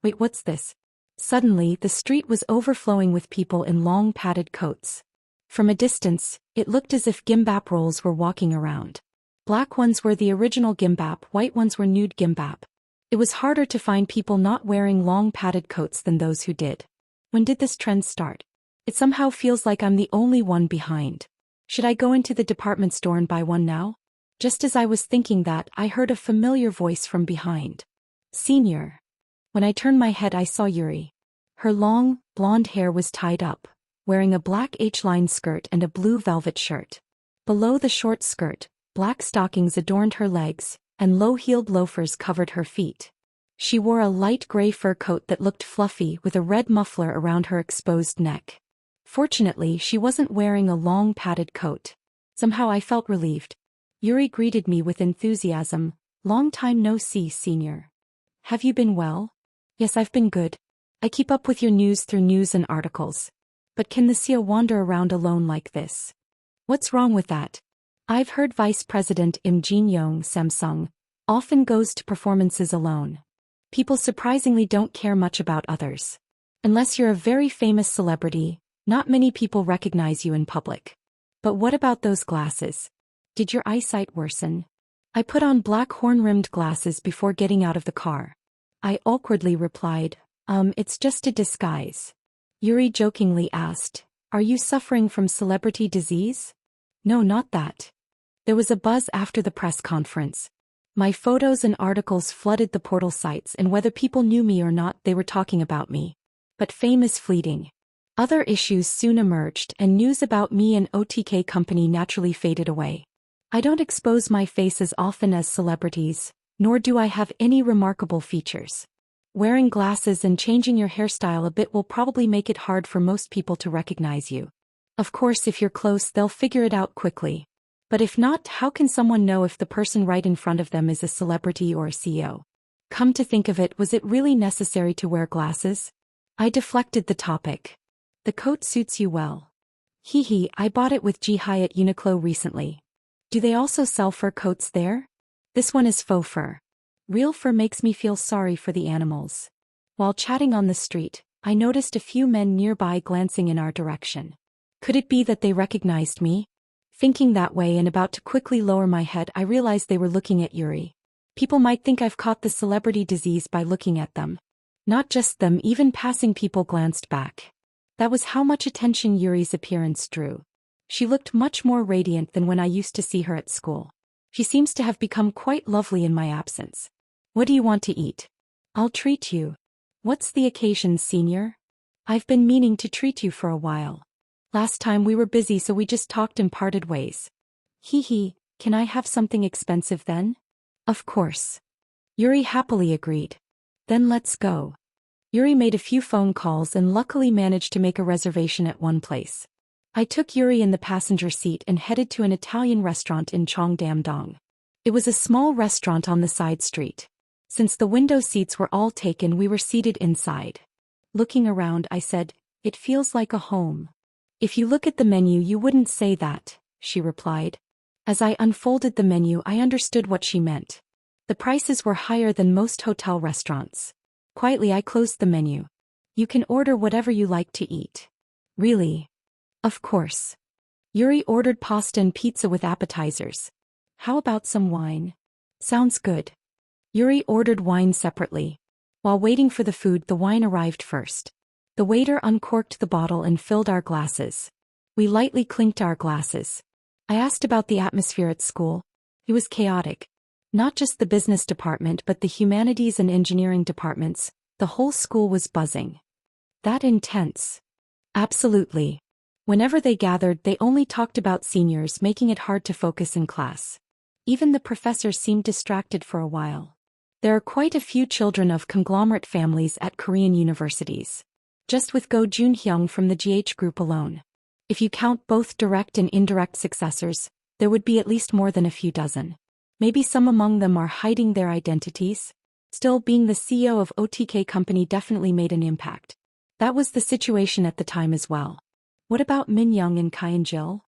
Wait, what's this? Suddenly, the street was overflowing with people in long padded coats. From a distance, it looked as if gimbap roles were walking around. Black ones were the original gimbap, white ones were nude gimbap. It was harder to find people not wearing long padded coats than those who did. When did this trend start? It somehow feels like I'm the only one behind. Should I go into the department store and buy one now? Just as I was thinking that, I heard a familiar voice from behind. Senior. When I turned my head, I saw Yuri. Her long, blonde hair was tied up, wearing a black H-line skirt and a blue velvet shirt. Below the short skirt, black stockings adorned her legs, and low-heeled loafers covered her feet. She wore a light gray fur coat that looked fluffy with a red muffler around her exposed neck. Fortunately, she wasn't wearing a long padded coat. Somehow I felt relieved. Yuri greeted me with enthusiasm. Long time no see, Senior. Have you been well? Yes, I've been good. I keep up with your news through news and articles. But can the CEO wander around alone like this? What's wrong with that? I've heard Vice President Im Jin-young Samsung often goes to performances alone. People surprisingly don't care much about others. Unless you're a very famous celebrity, not many people recognize you in public. But what about those glasses? Did your eyesight worsen? I put on black horn-rimmed glasses before getting out of the car. I awkwardly replied, it's just a disguise. Yuri jokingly asked, are you suffering from celebrity disease? No, not that. There was a buzz after the press conference. My photos and articles flooded the portal sites, and whether people knew me or not, they were talking about me. But fame is fleeting. Other issues soon emerged, and news about me and OTK company naturally faded away. I don't expose my face as often as celebrities, nor do I have any remarkable features. Wearing glasses and changing your hairstyle a bit will probably make it hard for most people to recognize you. Of course, if you're close, they'll figure it out quickly. But if not, how can someone know if the person right in front of them is a celebrity or a CEO? Come to think of it, was it really necessary to wear glasses? I deflected the topic. The coat suits you well. Hee, I bought it with Ji-Hai at Uniqlo recently. Do they also sell fur coats there? This one is faux fur. Real fur makes me feel sorry for the animals. While chatting on the street, I noticed a few men nearby glancing in our direction. Could it be that they recognized me? Thinking that way and about to quickly lower my head, I realized they were looking at Yuri. People might think I've caught the celebrity disease by looking at them. Not just them, even passing people glanced back. That was how much attention Yuri's appearance drew. She looked much more radiant than when I used to see her at school. She seems to have become quite lovely in my absence. What do you want to eat? I'll treat you. What's the occasion, Senior? I've been meaning to treat you for a while. Last time we were busy, so we just talked and parted ways. Hee, can I have something expensive then? Of course. Yuri happily agreed. Then let's go. Yuri made a few phone calls and luckily managed to make a reservation at one place. I took Yuri in the passenger seat and headed to an Italian restaurant in Cheongdam-dong. It was a small restaurant on the side street. Since the window seats were all taken, we were seated inside. Looking around, I said, it feels like a home. If you look at the menu, you wouldn't say that, she replied. As I unfolded the menu, I understood what she meant. The prices were higher than most hotel restaurants. Quietly, I closed the menu. You can order whatever you like to eat. Really? Of course. Yuri ordered pasta and pizza with appetizers. How about some wine? Sounds good. Yuri ordered wine separately. While waiting for the food, the wine arrived first. The waiter uncorked the bottle and filled our glasses. We lightly clinked our glasses. I asked about the atmosphere at school. It was chaotic. Not just the business department, but the humanities and engineering departments. The whole school was buzzing. That intense? Absolutely. Whenever they gathered, they only talked about seniors, making it hard to focus in class. Even the professors seemed distracted for a while. There are quite a few children of conglomerate families at Korean universities. Just with Go Junhyung from the GH group alone. If you count both direct and indirect successors, there would be at least more than a few dozen. Maybe some among them are hiding their identities. Still, being the CEO of OTK company definitely made an impact. That was the situation at the time as well. What about Min-young and Kai-jill?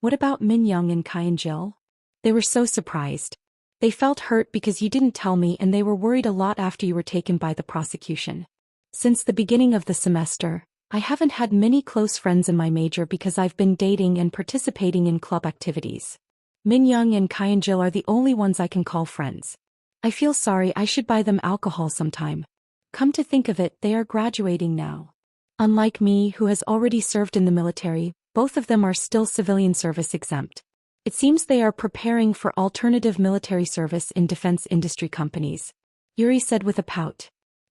What about Min-young and Kai-jill? They were so surprised. They felt hurt because you didn't tell me, and they were worried a lot after you were taken by the prosecution. Since the beginning of the semester, I haven't had many close friends in my major because I've been dating and participating in club activities. Min-young and Kai-jill are the only ones I can call friends. I feel sorry, I should buy them alcohol sometime. Come to think of it, they are graduating now. Unlike me, who has already served in the military, Both of them are still civilian service exempt. It seems they are preparing for alternative military service in defense industry companies. Yuri said with a pout.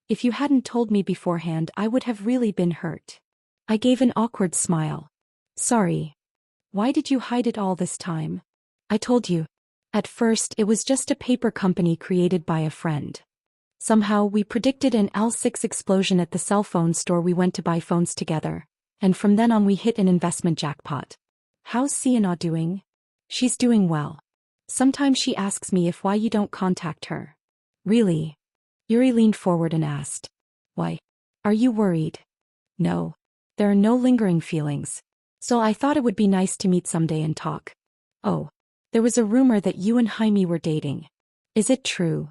If you hadn't told me beforehand, I would have really been hurt. I gave an awkward smile. Sorry. Why did you hide it all this time? I told you. At first, it was just a paper company created by a friend. Somehow, we predicted an L6 explosion at the cell phone store we went to buy phones together, and from then on we hit an investment jackpot. How's Sienna doing? She's doing well. Sometimes she asks me if why you don't contact her. Really? Yuri leaned forward and asked. Why? Are you worried? No. There are no lingering feelings. So I thought it would be nice to meet someday and talk. Oh. There was a rumor that you and Jaime were dating. Is it true?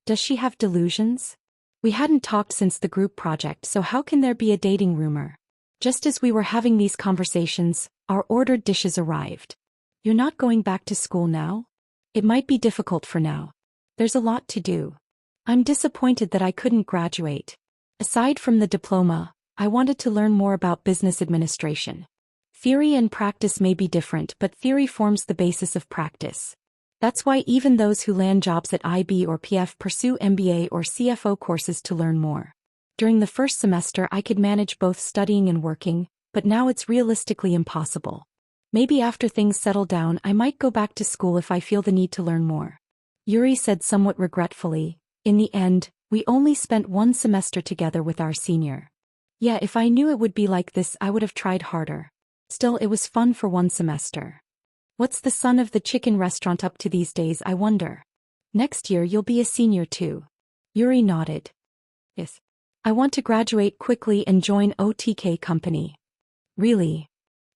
Does she have delusions? We hadn't talked since the group project, so how can there be a dating rumor? Just as we were having these conversations, our ordered dishes arrived. You're not going back to school now? It might be difficult for now. There's a lot to do. I'm disappointed that I couldn't graduate. Aside from the diploma, I wanted to learn more about business administration. Theory and practice may be different, but theory forms the basis of practice. That's why even those who land jobs at IB or PF pursue MBA or CFO courses to learn more. During the first semester I could manage both studying and working, but now it's realistically impossible. Maybe after things settle down I might go back to school if I feel the need to learn more. Yuri said somewhat regretfully, in the end, we only spent one semester together with our senior. Yeah, if I knew it would be like this I would have tried harder. Still, it was fun for one semester. What's the son of the chicken restaurant up to these days, I wonder? Next year you'll be a senior too. Yuri nodded. Yes. I want to graduate quickly and join OTK company. Really?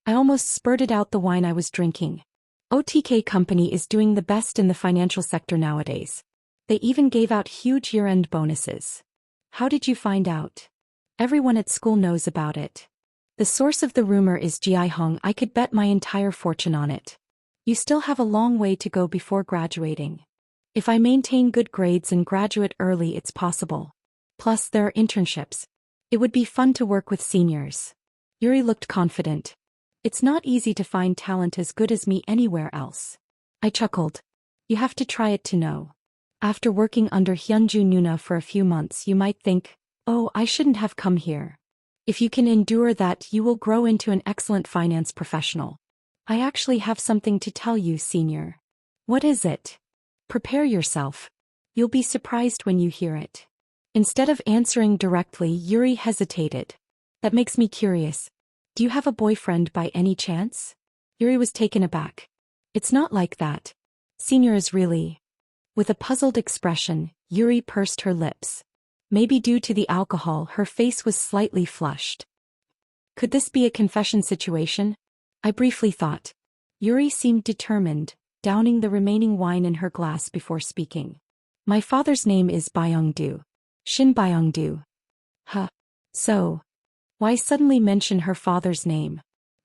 I almost spurted out the wine I was drinking. OTK company is doing the best in the financial sector nowadays. They even gave out huge year-end bonuses. How did you find out? Everyone at school knows about it. The source of the rumor is Ji Hong. I could bet my entire fortune on it. You still have a long way to go before graduating. If I maintain good grades and graduate early, it's possible. Plus, there are internships. It would be fun to work with seniors. Yuri looked confident. It's not easy to find talent as good as me anywhere else. I chuckled. You have to try it to know. After working under Hyunju Nuna for a few months, you might think, oh, I shouldn't have come here. If you can endure that, you will grow into an excellent finance professional. I actually have something to tell you, senior. What is it? Prepare yourself. You'll be surprised when you hear it. Instead of answering directly, Yuri hesitated. That makes me curious. Do you have a boyfriend by any chance? Yuri was taken aback. It's not like that. Senior is really... With a puzzled expression, Yuri pursed her lips. Maybe due to the alcohol, her face was slightly flushed. Could this be a confession situation? I briefly thought. Yuri seemed determined, downing the remaining wine in her glass before speaking. My father's name is Byung-do. Shin Byung-do. Huh. So. Why suddenly mention her father's name?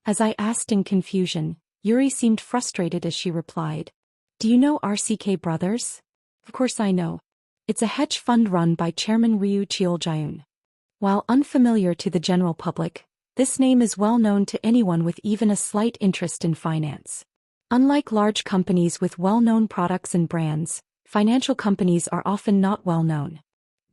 As I asked in confusion, Yuri seemed frustrated as she replied. Do you know RCK Brothers? Of course I know. It's a hedge fund run by Chairman Ryu Cheol-jaeun. While unfamiliar to the general public, this name is well known to anyone with even a slight interest in finance. Unlike large companies with well-known products and brands, financial companies are often not well known.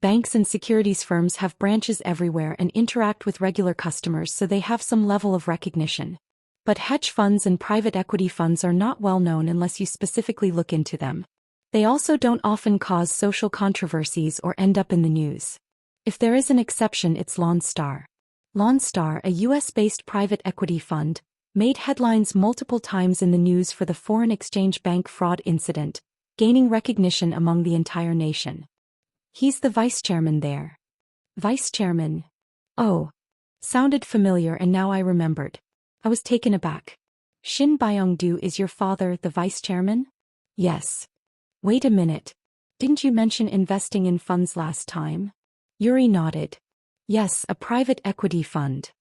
Banks and securities firms have branches everywhere and interact with regular customers, so they have some level of recognition. But hedge funds and private equity funds are not well known unless you specifically look into them. They also don't often cause social controversies or end up in the news. If there is an exception, it's Lone Star. Lone Star, a US-based private equity fund, made headlines multiple times in the news for the foreign exchange bank fraud incident, gaining recognition among the entire nation. He's the vice chairman there. Vice chairman? Oh. Sounded familiar, and now I remembered. I was taken aback. Shin Byung-do is your father, the vice chairman? Yes. Wait a minute. Didn't you mention investing in funds last time? Yuri nodded. Yes, a private equity fund.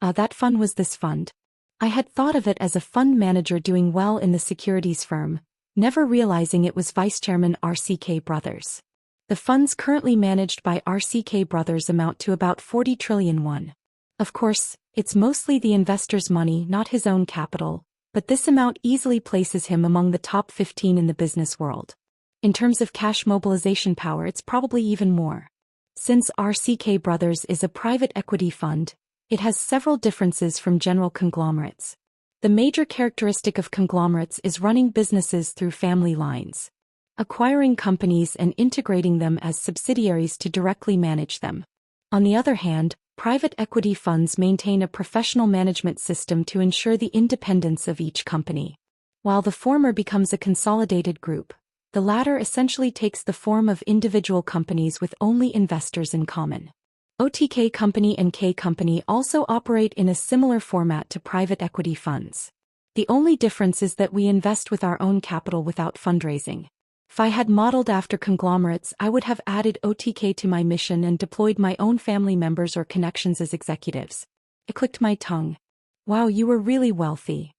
That fund was this fund. I had thought of it as a fund manager doing well in the securities firm, never realizing it was Vice Chairman RCK Brothers. The funds currently managed by RCK Brothers amount to about 40 trillion won. Of course, it's mostly the investor's money, not his own capital, but this amount easily places him among the top 15 in the business world. In terms of cash mobilization power, it's probably even more. Since RCK Brothers is a private equity fund, it has several differences from general conglomerates. The major characteristic of conglomerates is running businesses through family lines, acquiring companies and integrating them as subsidiaries to directly manage them. On the other hand, private equity funds maintain a professional management system to ensure the independence of each company. While the former becomes a consolidated group, the latter essentially takes the form of individual companies with only investors in common. OTK Company and K Company also operate in a similar format to private equity funds. The only difference is that we invest with our own capital without fundraising. If I had modeled after conglomerates, I would have added OTK to my mission and deployed my own family members or connections as executives. I clicked my tongue. Wow, you were really wealthy.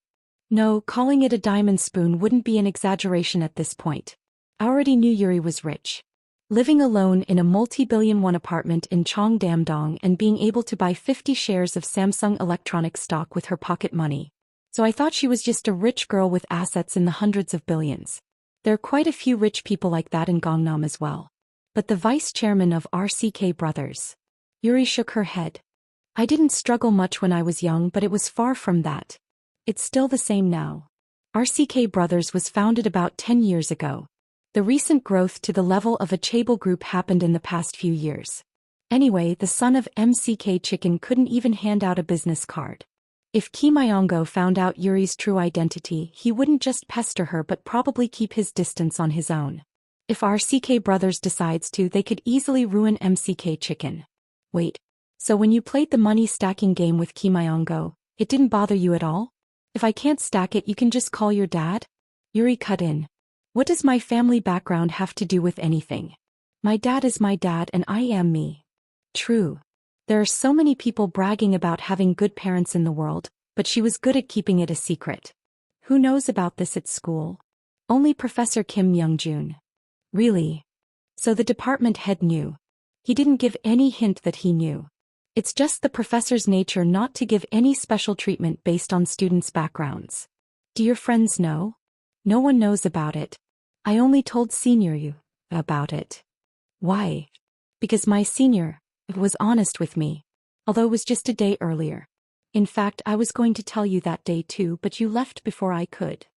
No, calling it a diamond spoon wouldn't be an exaggeration at this point. I already knew Yuri was rich. Living alone in a multi-billion won apartment in Cheongdam-dong and being able to buy 50 shares of Samsung Electronics stock with her pocket money. So I thought she was just a rich girl with assets in the hundreds of billions. There are quite a few rich people like that in Gangnam as well. But the vice chairman of RCK Brothers. Yuri shook her head. I didn't struggle much when I was young, but it was far from that. It's still the same now. RCK Brothers was founded about 10 years ago. The recent growth to the level of a chaebol group happened in the past few years. Anyway, the son of MCK Chicken couldn't even hand out a business card. If Kim Myong-go found out Yuri's true identity, he wouldn't just pester her but probably keep his distance on his own. If RCK Brothers decides to, they could easily ruin MCK Chicken. Wait, so when you played the money stacking game with Kim Myong-go, it didn't bother you at all? If I can't stack it, you can just call your dad? Yuri cut in. What does my family background have to do with anything? My dad is my dad and I am me. True. There are so many people bragging about having good parents in the world, but she was good at keeping it a secret. Who knows about this at school? Only Professor Kim Myung-jun. Really? So the department head knew. He didn't give any hint that he knew. It's just the professor's nature not to give any special treatment based on students' backgrounds. Do your friends know? No one knows about it. I only told senior you about it. Why? Because my senior was honest with me. Although it was just a day earlier. In fact, I was going to tell you that day too, but you left before I could.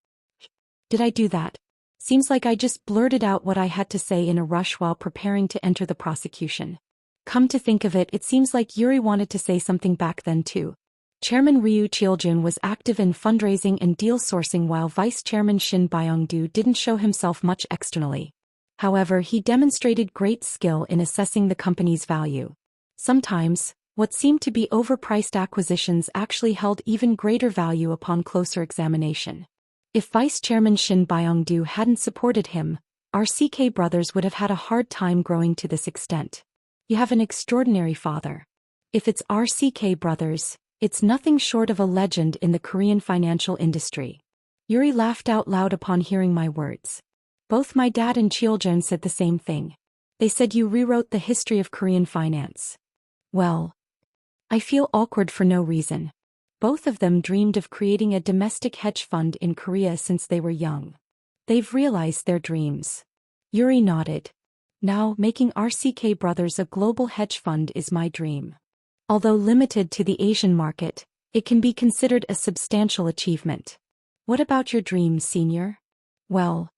Did I do that? Seems like I just blurted out what I had to say in a rush while preparing to enter the prosecution. Come to think of it, it seems like Yuri wanted to say something back then too. Chairman Ryu Cheoljun was active in fundraising and deal sourcing while Vice Chairman Shin Byung-do didn't show himself much externally. However, he demonstrated great skill in assessing the company's value. Sometimes, what seemed to be overpriced acquisitions actually held even greater value upon closer examination. If Vice Chairman Shin Byung-do hadn't supported him, RCK Brothers would have had a hard time growing to this extent. You have an extraordinary father. If it's RCK Brothers, it's nothing short of a legend in the Korean financial industry. Yuri laughed out loud upon hearing my words. Both my dad and Cheoljun said the same thing. They said you rewrote the history of Korean finance. Well, I feel awkward for no reason. Both of them dreamed of creating a domestic hedge fund in Korea since they were young. They've realized their dreams. Yuri nodded. Now, making RCK Brothers a global hedge fund is my dream. Although limited to the Asian market, it can be considered a substantial achievement. What about your dreams, senior? Well,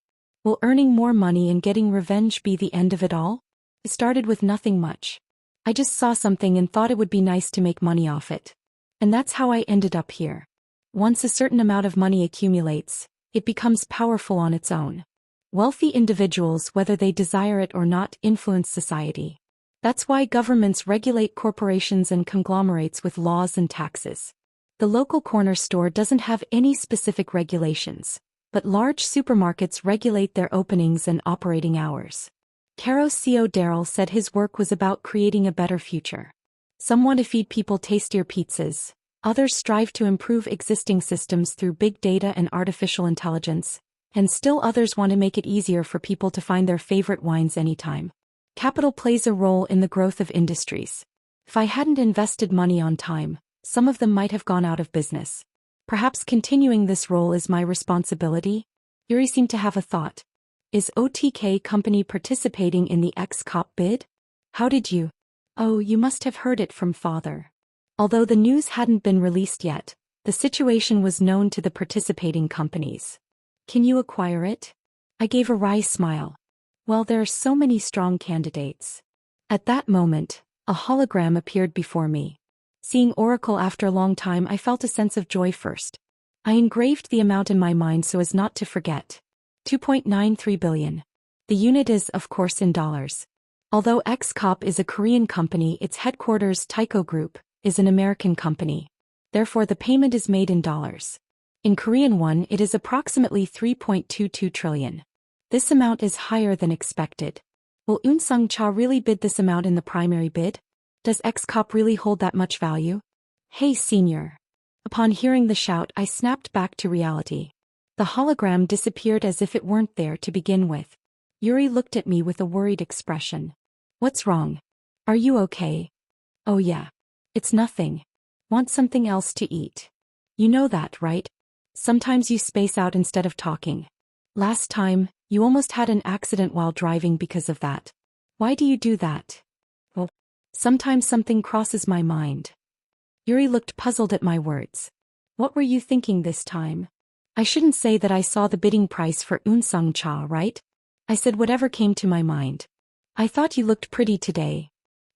will earning more money and getting revenge be the end of it all? It started with nothing much. I just saw something and thought it would be nice to make money off it. And that's how I ended up here. Once a certain amount of money accumulates, it becomes powerful on its own. Wealthy individuals, whether they desire it or not, influence society. That's why governments regulate corporations and conglomerates with laws and taxes. The local corner store doesn't have any specific regulations, but large supermarkets regulate their openings and operating hours. Caro Co. Daryl said his work was about creating a better future. Some want to feed people tastier pizzas, others strive to improve existing systems through big data and artificial intelligence, and still others want to make it easier for people to find their favorite wines anytime. Capital plays a role in the growth of industries. If I hadn't invested money on time, some of them might have gone out of business. Perhaps continuing this role is my responsibility? Yuri seemed to have a thought. Is OTK company participating in the ex-cop bid? How did you? Oh, you must have heard it from father. Although the news hadn't been released yet, the situation was known to the participating companies. Can you acquire it? I gave a wry smile. Well, there are so many strong candidates. At that moment, a hologram appeared before me. Seeing Oracle after a long time, I felt a sense of joy first. I engraved the amount in my mind so as not to forget. 2.93 billion. The unit is, of course, in dollars. Although X-Cop is a Korean company, its headquarters, Tyco Group, is an American company. Therefore, the payment is made in dollars. In Korean won, it is approximately 3.22 trillion. This amount is higher than expected. Will Eun Sung-cha really bid this amount in the primary bid? Does X-Cop really hold that much value? Hey, senior. Upon hearing the shout, I snapped back to reality. The hologram disappeared as if it weren't there to begin with. Yuri looked at me with a worried expression. What's wrong? Are you okay? Oh yeah. It's nothing. Want something else to eat? You know that, right? Sometimes you space out instead of talking. Last time, you almost had an accident while driving because of that. Why do you do that? Well, sometimes something crosses my mind. Yuri looked puzzled at my words. What were you thinking this time? I shouldn't say that I saw the bidding price for Eun Sung-cha, right? I said whatever came to my mind. I thought you looked pretty today.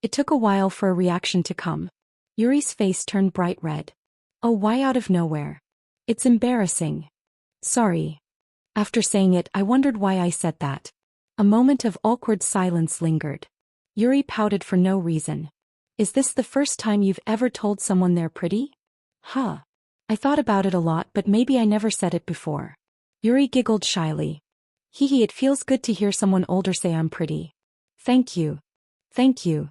It took a while for a reaction to come. Yuri's face turned bright red. Oh, why out of nowhere? It's embarrassing. Sorry. After saying it, I wondered why I said that. A moment of awkward silence lingered. Yuri pouted for no reason. Is this the first time you've ever told someone they're pretty? Huh. I thought about it a lot, but maybe I never said it before. Yuri giggled shyly. Hee hee, it feels good to hear someone older say I'm pretty. Thank you. Thank you.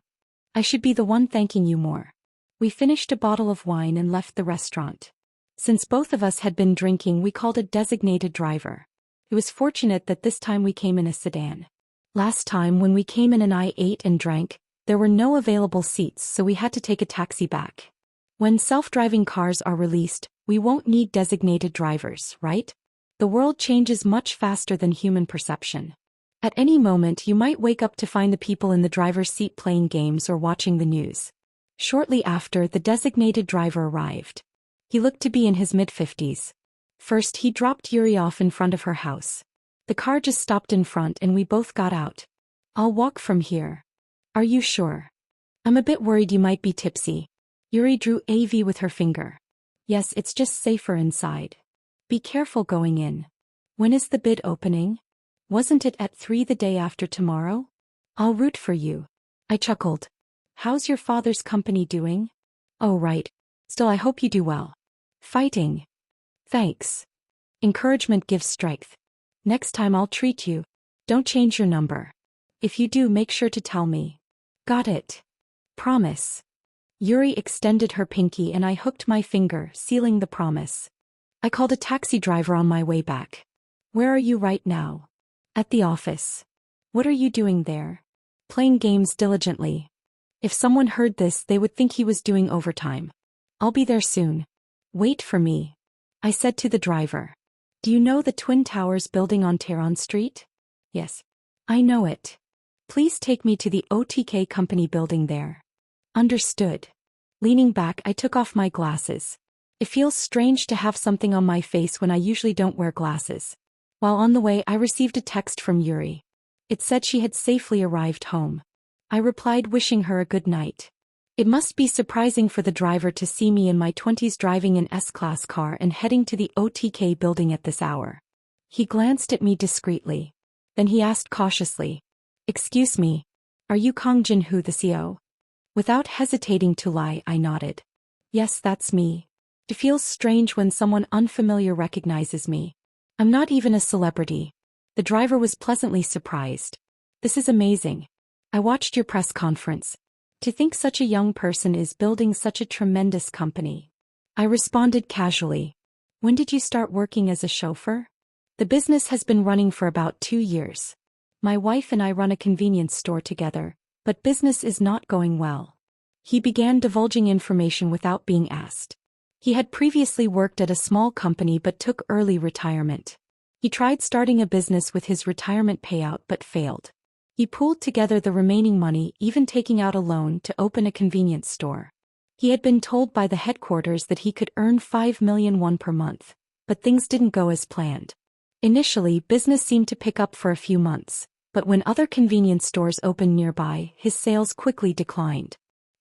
I should be the one thanking you more. We finished a bottle of wine and left the restaurant. Since both of us had been drinking, we called a designated driver. It was fortunate that this time we came in a sedan. Last time when we came in and I ate and drank, there were no available seats, so we had to take a taxi back. When self-driving cars are released, we won't need designated drivers, right? The world changes much faster than human perception. At any moment you might wake up to find the people in the driver's seat playing games or watching the news. Shortly after, the designated driver arrived. He looked to be in his mid-50s. First, he dropped Yuri off in front of her house. The car just stopped in front and we both got out. I'll walk from here. Are you sure? I'm a bit worried you might be tipsy. Yuri drew AV with her finger. Yes, it's just safer inside. Be careful going in. When is the bid opening? Wasn't it at 3 the day after tomorrow? I'll root for you. I chuckled. How's your father's company doing? Oh right. Still, I hope you do well. Fighting. Thanks. Encouragement gives strength. Next time I'll treat you. Don't change your number. If you do, make sure to tell me. Got it. Promise. Yuri extended her pinky and I hooked my finger, sealing the promise. I called a taxi driver on my way back. Where are you right now? At the office. What are you doing there? Playing games diligently. If someone heard this, they would think he was doing overtime. I'll be there soon. Wait for me. I said to the driver. Do you know the Twin Towers building on Tehran Street? Yes. I know it. Please take me to the OTK company building there. Understood. Leaning back, I took off my glasses. It feels strange to have something on my face when I usually don't wear glasses. While on the way, I received a text from Yuri. It said she had safely arrived home. I replied wishing her a good night. It must be surprising for the driver to see me in my 20s driving an S-Class car and heading to the OTK building at this hour. He glanced at me discreetly. Then he asked cautiously. Excuse me, are you Kang Jin-Hoo, the CEO? Without hesitating to lie, I nodded. Yes, that's me. It feels strange when someone unfamiliar recognizes me. I'm not even a celebrity. The driver was pleasantly surprised. This is amazing. I watched your press conference. To think such a young person is building such a tremendous company. I responded casually. When did you start working as a chauffeur? The business has been running for about 2 years. My wife and I run a convenience store together, but business is not going well. He began divulging information without being asked. He had previously worked at a small company but took early retirement. He tried starting a business with his retirement payout but failed. He pooled together the remaining money, even taking out a loan to open a convenience store. He had been told by the headquarters that he could earn 5 million won per month, but things didn't go as planned. Initially, business seemed to pick up for a few months, but when other convenience stores opened nearby, his sales quickly declined.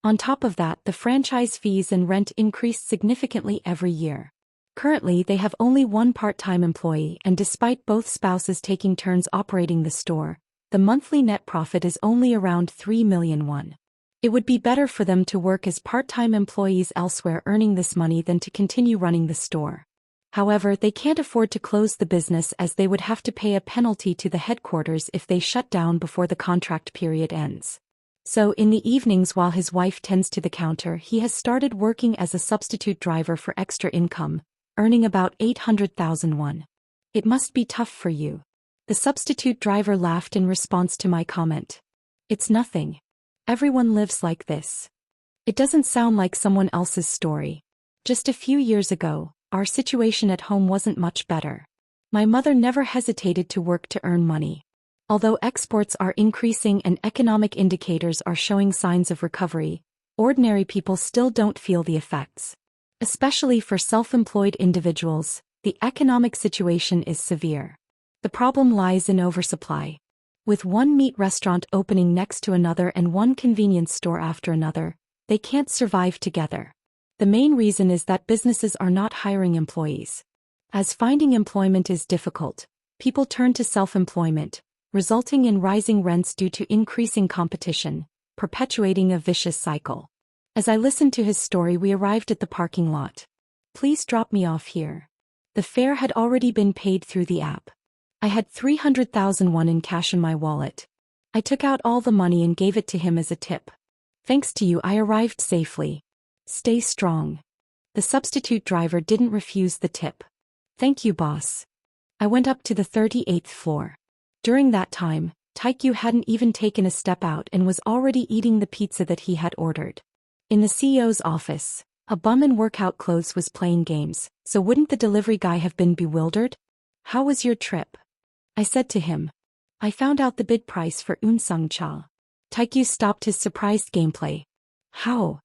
On top of that, the franchise fees and rent increased significantly every year. Currently, they have only one part-time employee, and despite both spouses taking turns operating the store, the monthly net profit is only around 3 million won. It would be better for them to work as part-time employees elsewhere earning this money than to continue running the store. However, they can't afford to close the business as they would have to pay a penalty to the headquarters if they shut down before the contract period ends. So in the evenings while his wife tends to the counter, he has started working as a substitute driver for extra income, earning about 800,000 won. It must be tough for you. The substitute driver laughed in response to my comment. It's nothing. Everyone lives like this. It doesn't sound like someone else's story. Just a few years ago, our situation at home wasn't much better. My mother never hesitated to work to earn money. Although exports are increasing and economic indicators are showing signs of recovery, ordinary people still don't feel the effects. Especially for self-employed individuals, the economic situation is severe. The problem lies in oversupply. With one meat restaurant opening next to another and one convenience store after another, they can't survive together. The main reason is that businesses are not hiring employees. As finding employment is difficult, people turn to self-employment, resulting in rising rents due to increasing competition, perpetuating a vicious cycle. As I listened to his story, we arrived at the parking lot. Please drop me off here. The fare had already been paid through the app. I had 300,000 won in cash in my wallet. I took out all the money and gave it to him as a tip. Thanks to you, I arrived safely. Stay strong. The substitute driver didn't refuse the tip. Thank you, boss. I went up to the 38th floor. During that time, Taekyu hadn't even taken a step out and was already eating the pizza that he had ordered. In the CEO's office, a bum in workout clothes was playing games, so wouldn't the delivery guy have been bewildered? How was your trip? I said to him. I found out the bid price for Unsung-cha. Taekyu stopped his surprised gameplay. How?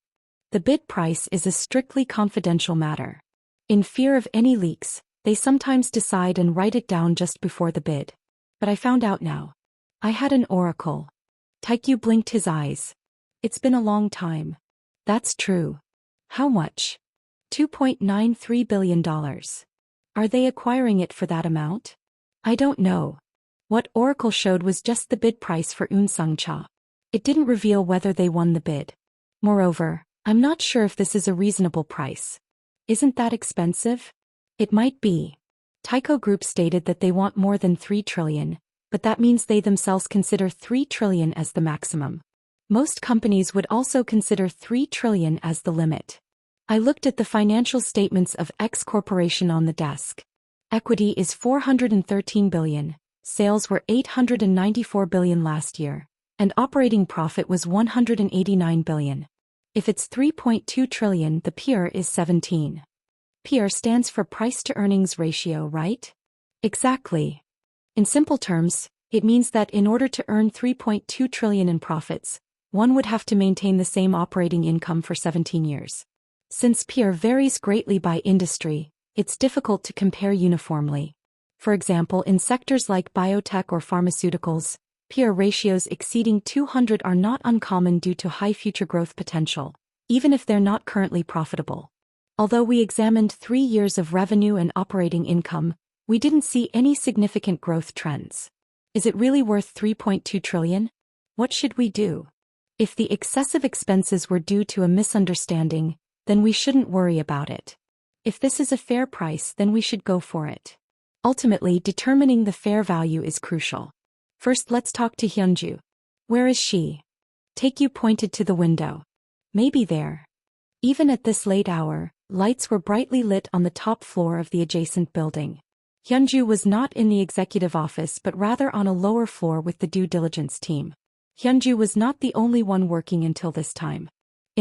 The bid price is a strictly confidential matter. In fear of any leaks, they sometimes decide and write it down just before the bid. But I found out now. I had an oracle. Taekyu blinked his eyes. It's been a long time. That's true. How much? $2.93 billion. Are they acquiring it for that amount? I don't know. What Oracle showed was just the bid price for Unsung-cha. It didn't reveal whether they won the bid. Moreover, I'm not sure if this is a reasonable price. Isn't that expensive? It might be. Taiko Group stated that they want more than 3 trillion, but that means they themselves consider 3 trillion as the maximum. Most companies would also consider 3 trillion as the limit. I looked at the financial statements of X Corporation on the desk. Equity is 413 billion, sales were 894 billion last year, and operating profit was 189 billion. If it's 3.2 trillion, the PER is 17. PER stands for price-to-earnings ratio, right? Exactly. In simple terms, it means that in order to earn 3.2 trillion in profits, one would have to maintain the same operating income for 17 years. Since PER varies greatly by industry, it's difficult to compare uniformly. For example, in sectors like biotech or pharmaceuticals, PER ratios exceeding 200 are not uncommon due to high future growth potential, even if they're not currently profitable. Although we examined 3 years of revenue and operating income, we didn't see any significant growth trends. Is it really worth 3.2 trillion? What should we do? If the excessive expenses were due to a misunderstanding, then we shouldn't worry about it. If this is a fair price, then we should go for it. Ultimately, determining the fair value is crucial. First, let's talk to Hyunju. Where is she? Taekyu pointed to the window. Maybe there. Even at this late hour, lights were brightly lit on the top floor of the adjacent building. Hyunju was not in the executive office but rather on a lower floor with the due diligence team. Hyunju was not the only one working until this time.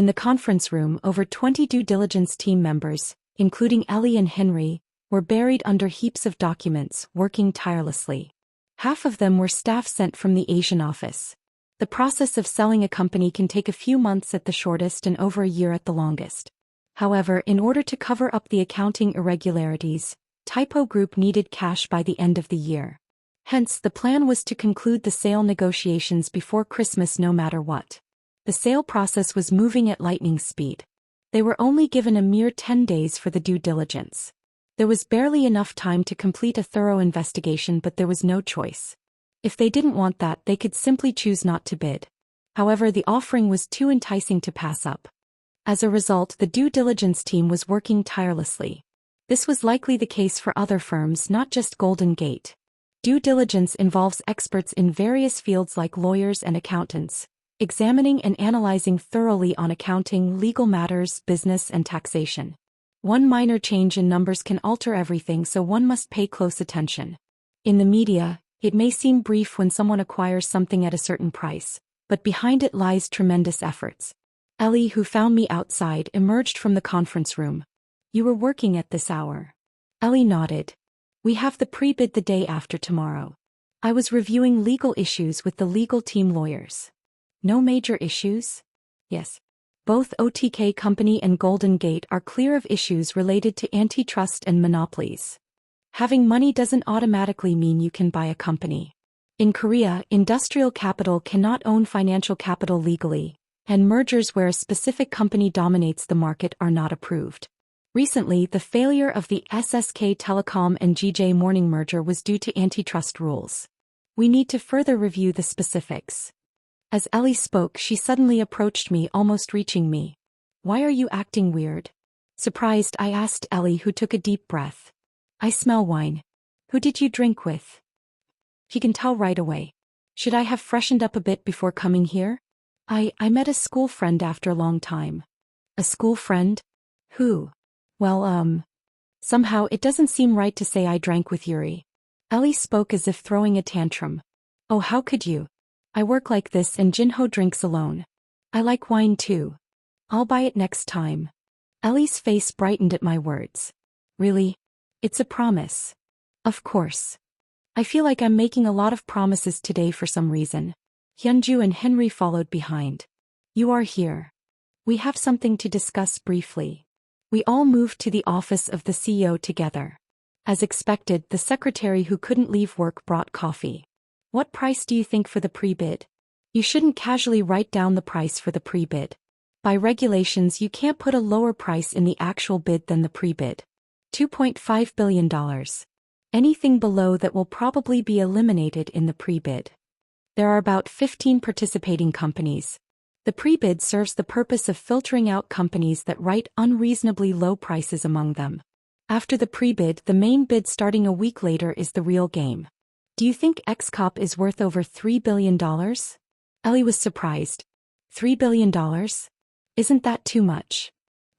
In the conference room, over 20 due diligence team members, including Ellie and Henry, were buried under heaps of documents, working tirelessly. Half of them were staff sent from the Asian office. The process of selling a company can take a few months at the shortest and over a year at the longest. However, in order to cover up the accounting irregularities, Typo Group needed cash by the end of the year. Hence, the plan was to conclude the sale negotiations before Christmas no matter what. The sale process was moving at lightning speed. They were only given a mere 10 days for the due diligence. There was barely enough time to complete a thorough investigation, but there was no choice. If they didn't want that, they could simply choose not to bid. However, the offering was too enticing to pass up. As a result, the due diligence team was working tirelessly. This was likely the case for other firms, not just Golden Gate. Due diligence involves experts in various fields like lawyers and accountants, examining and analyzing thoroughly on accounting, legal matters, business, and taxation. One minor change in numbers can alter everything, so one must pay close attention. In the media, it may seem brief when someone acquires something at a certain price, but behind it lies tremendous efforts. Ellie, who found me outside, emerged from the conference room. "You were working at this hour?" Ellie nodded. "We have the pre-bid the day after tomorrow. I was reviewing legal issues with the legal team lawyers." "No major issues?" "Yes. Both OTK Company and Golden Gate are clear of issues related to antitrust and monopolies. Having money doesn't automatically mean you can buy a company. In Korea, industrial capital cannot own financial capital legally, and mergers where a specific company dominates the market are not approved. Recently, the failure of the SSK Telecom and GJ Morning merger was due to antitrust rules. We need to further review the specifics." As Ellie spoke, she suddenly approached me, almost reaching me. "Why are you acting weird?" Surprised, I asked Ellie, who took a deep breath. "I smell wine. Who did you drink with?" "He can tell right away. Should I have freshened up a bit before coming here?" I met a school friend after a long time." "A school friend? Who?" Well, somehow it doesn't seem right to say I drank with Yuri." Ellie spoke as if throwing a tantrum. "Oh, how could you? I work like this and Jinho drinks alone. I like wine too. I'll buy it next time." Ellie's face brightened at my words. "Really? It's a promise." "Of course. I feel like I'm making a lot of promises today for some reason." Hyunju and Henry followed behind. "You are here. We have something to discuss briefly." We all moved to the office of the CEO together. As expected, the secretary who couldn't leave work brought coffee. "What price do you think for the pre-bid?" "You shouldn't casually write down the price for the pre-bid. By regulations, you can't put a lower price in the actual bid than the pre-bid. $2.5 billion. Anything below that will probably be eliminated in the pre-bid. There are about 15 participating companies. The pre-bid serves the purpose of filtering out companies that write unreasonably low prices among them. After the pre-bid, the main bid starting a week later is the real game. Do you think XCOP is worth over $3 billion? Ellie was surprised. $3 billion? Isn't that too much?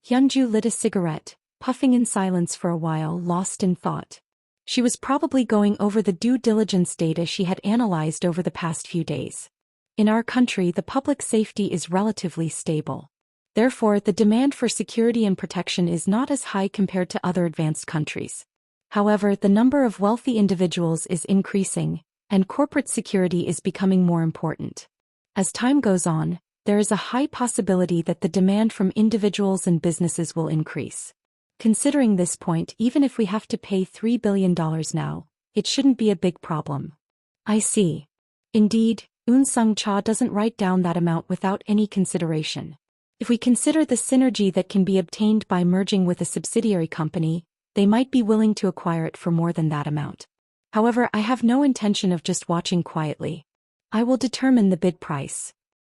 Hyunju lit a cigarette, puffing in silence for a while, lost in thought. She was probably going over the due diligence data she had analyzed over the past few days. In our country, the public safety is relatively stable. Therefore, the demand for security and protection is not as high compared to other advanced countries. However, the number of wealthy individuals is increasing, and corporate security is becoming more important. As time goes on, there is a high possibility that the demand from individuals and businesses will increase. Considering this point, even if we have to pay $3 billion now, it shouldn't be a big problem. I see. Indeed, Eun Sung-cha doesn't write down that amount without any consideration. If we consider the synergy that can be obtained by merging with a subsidiary company, they might be willing to acquire it for more than that amount. However, I have no intention of just watching quietly. I will determine the bid price.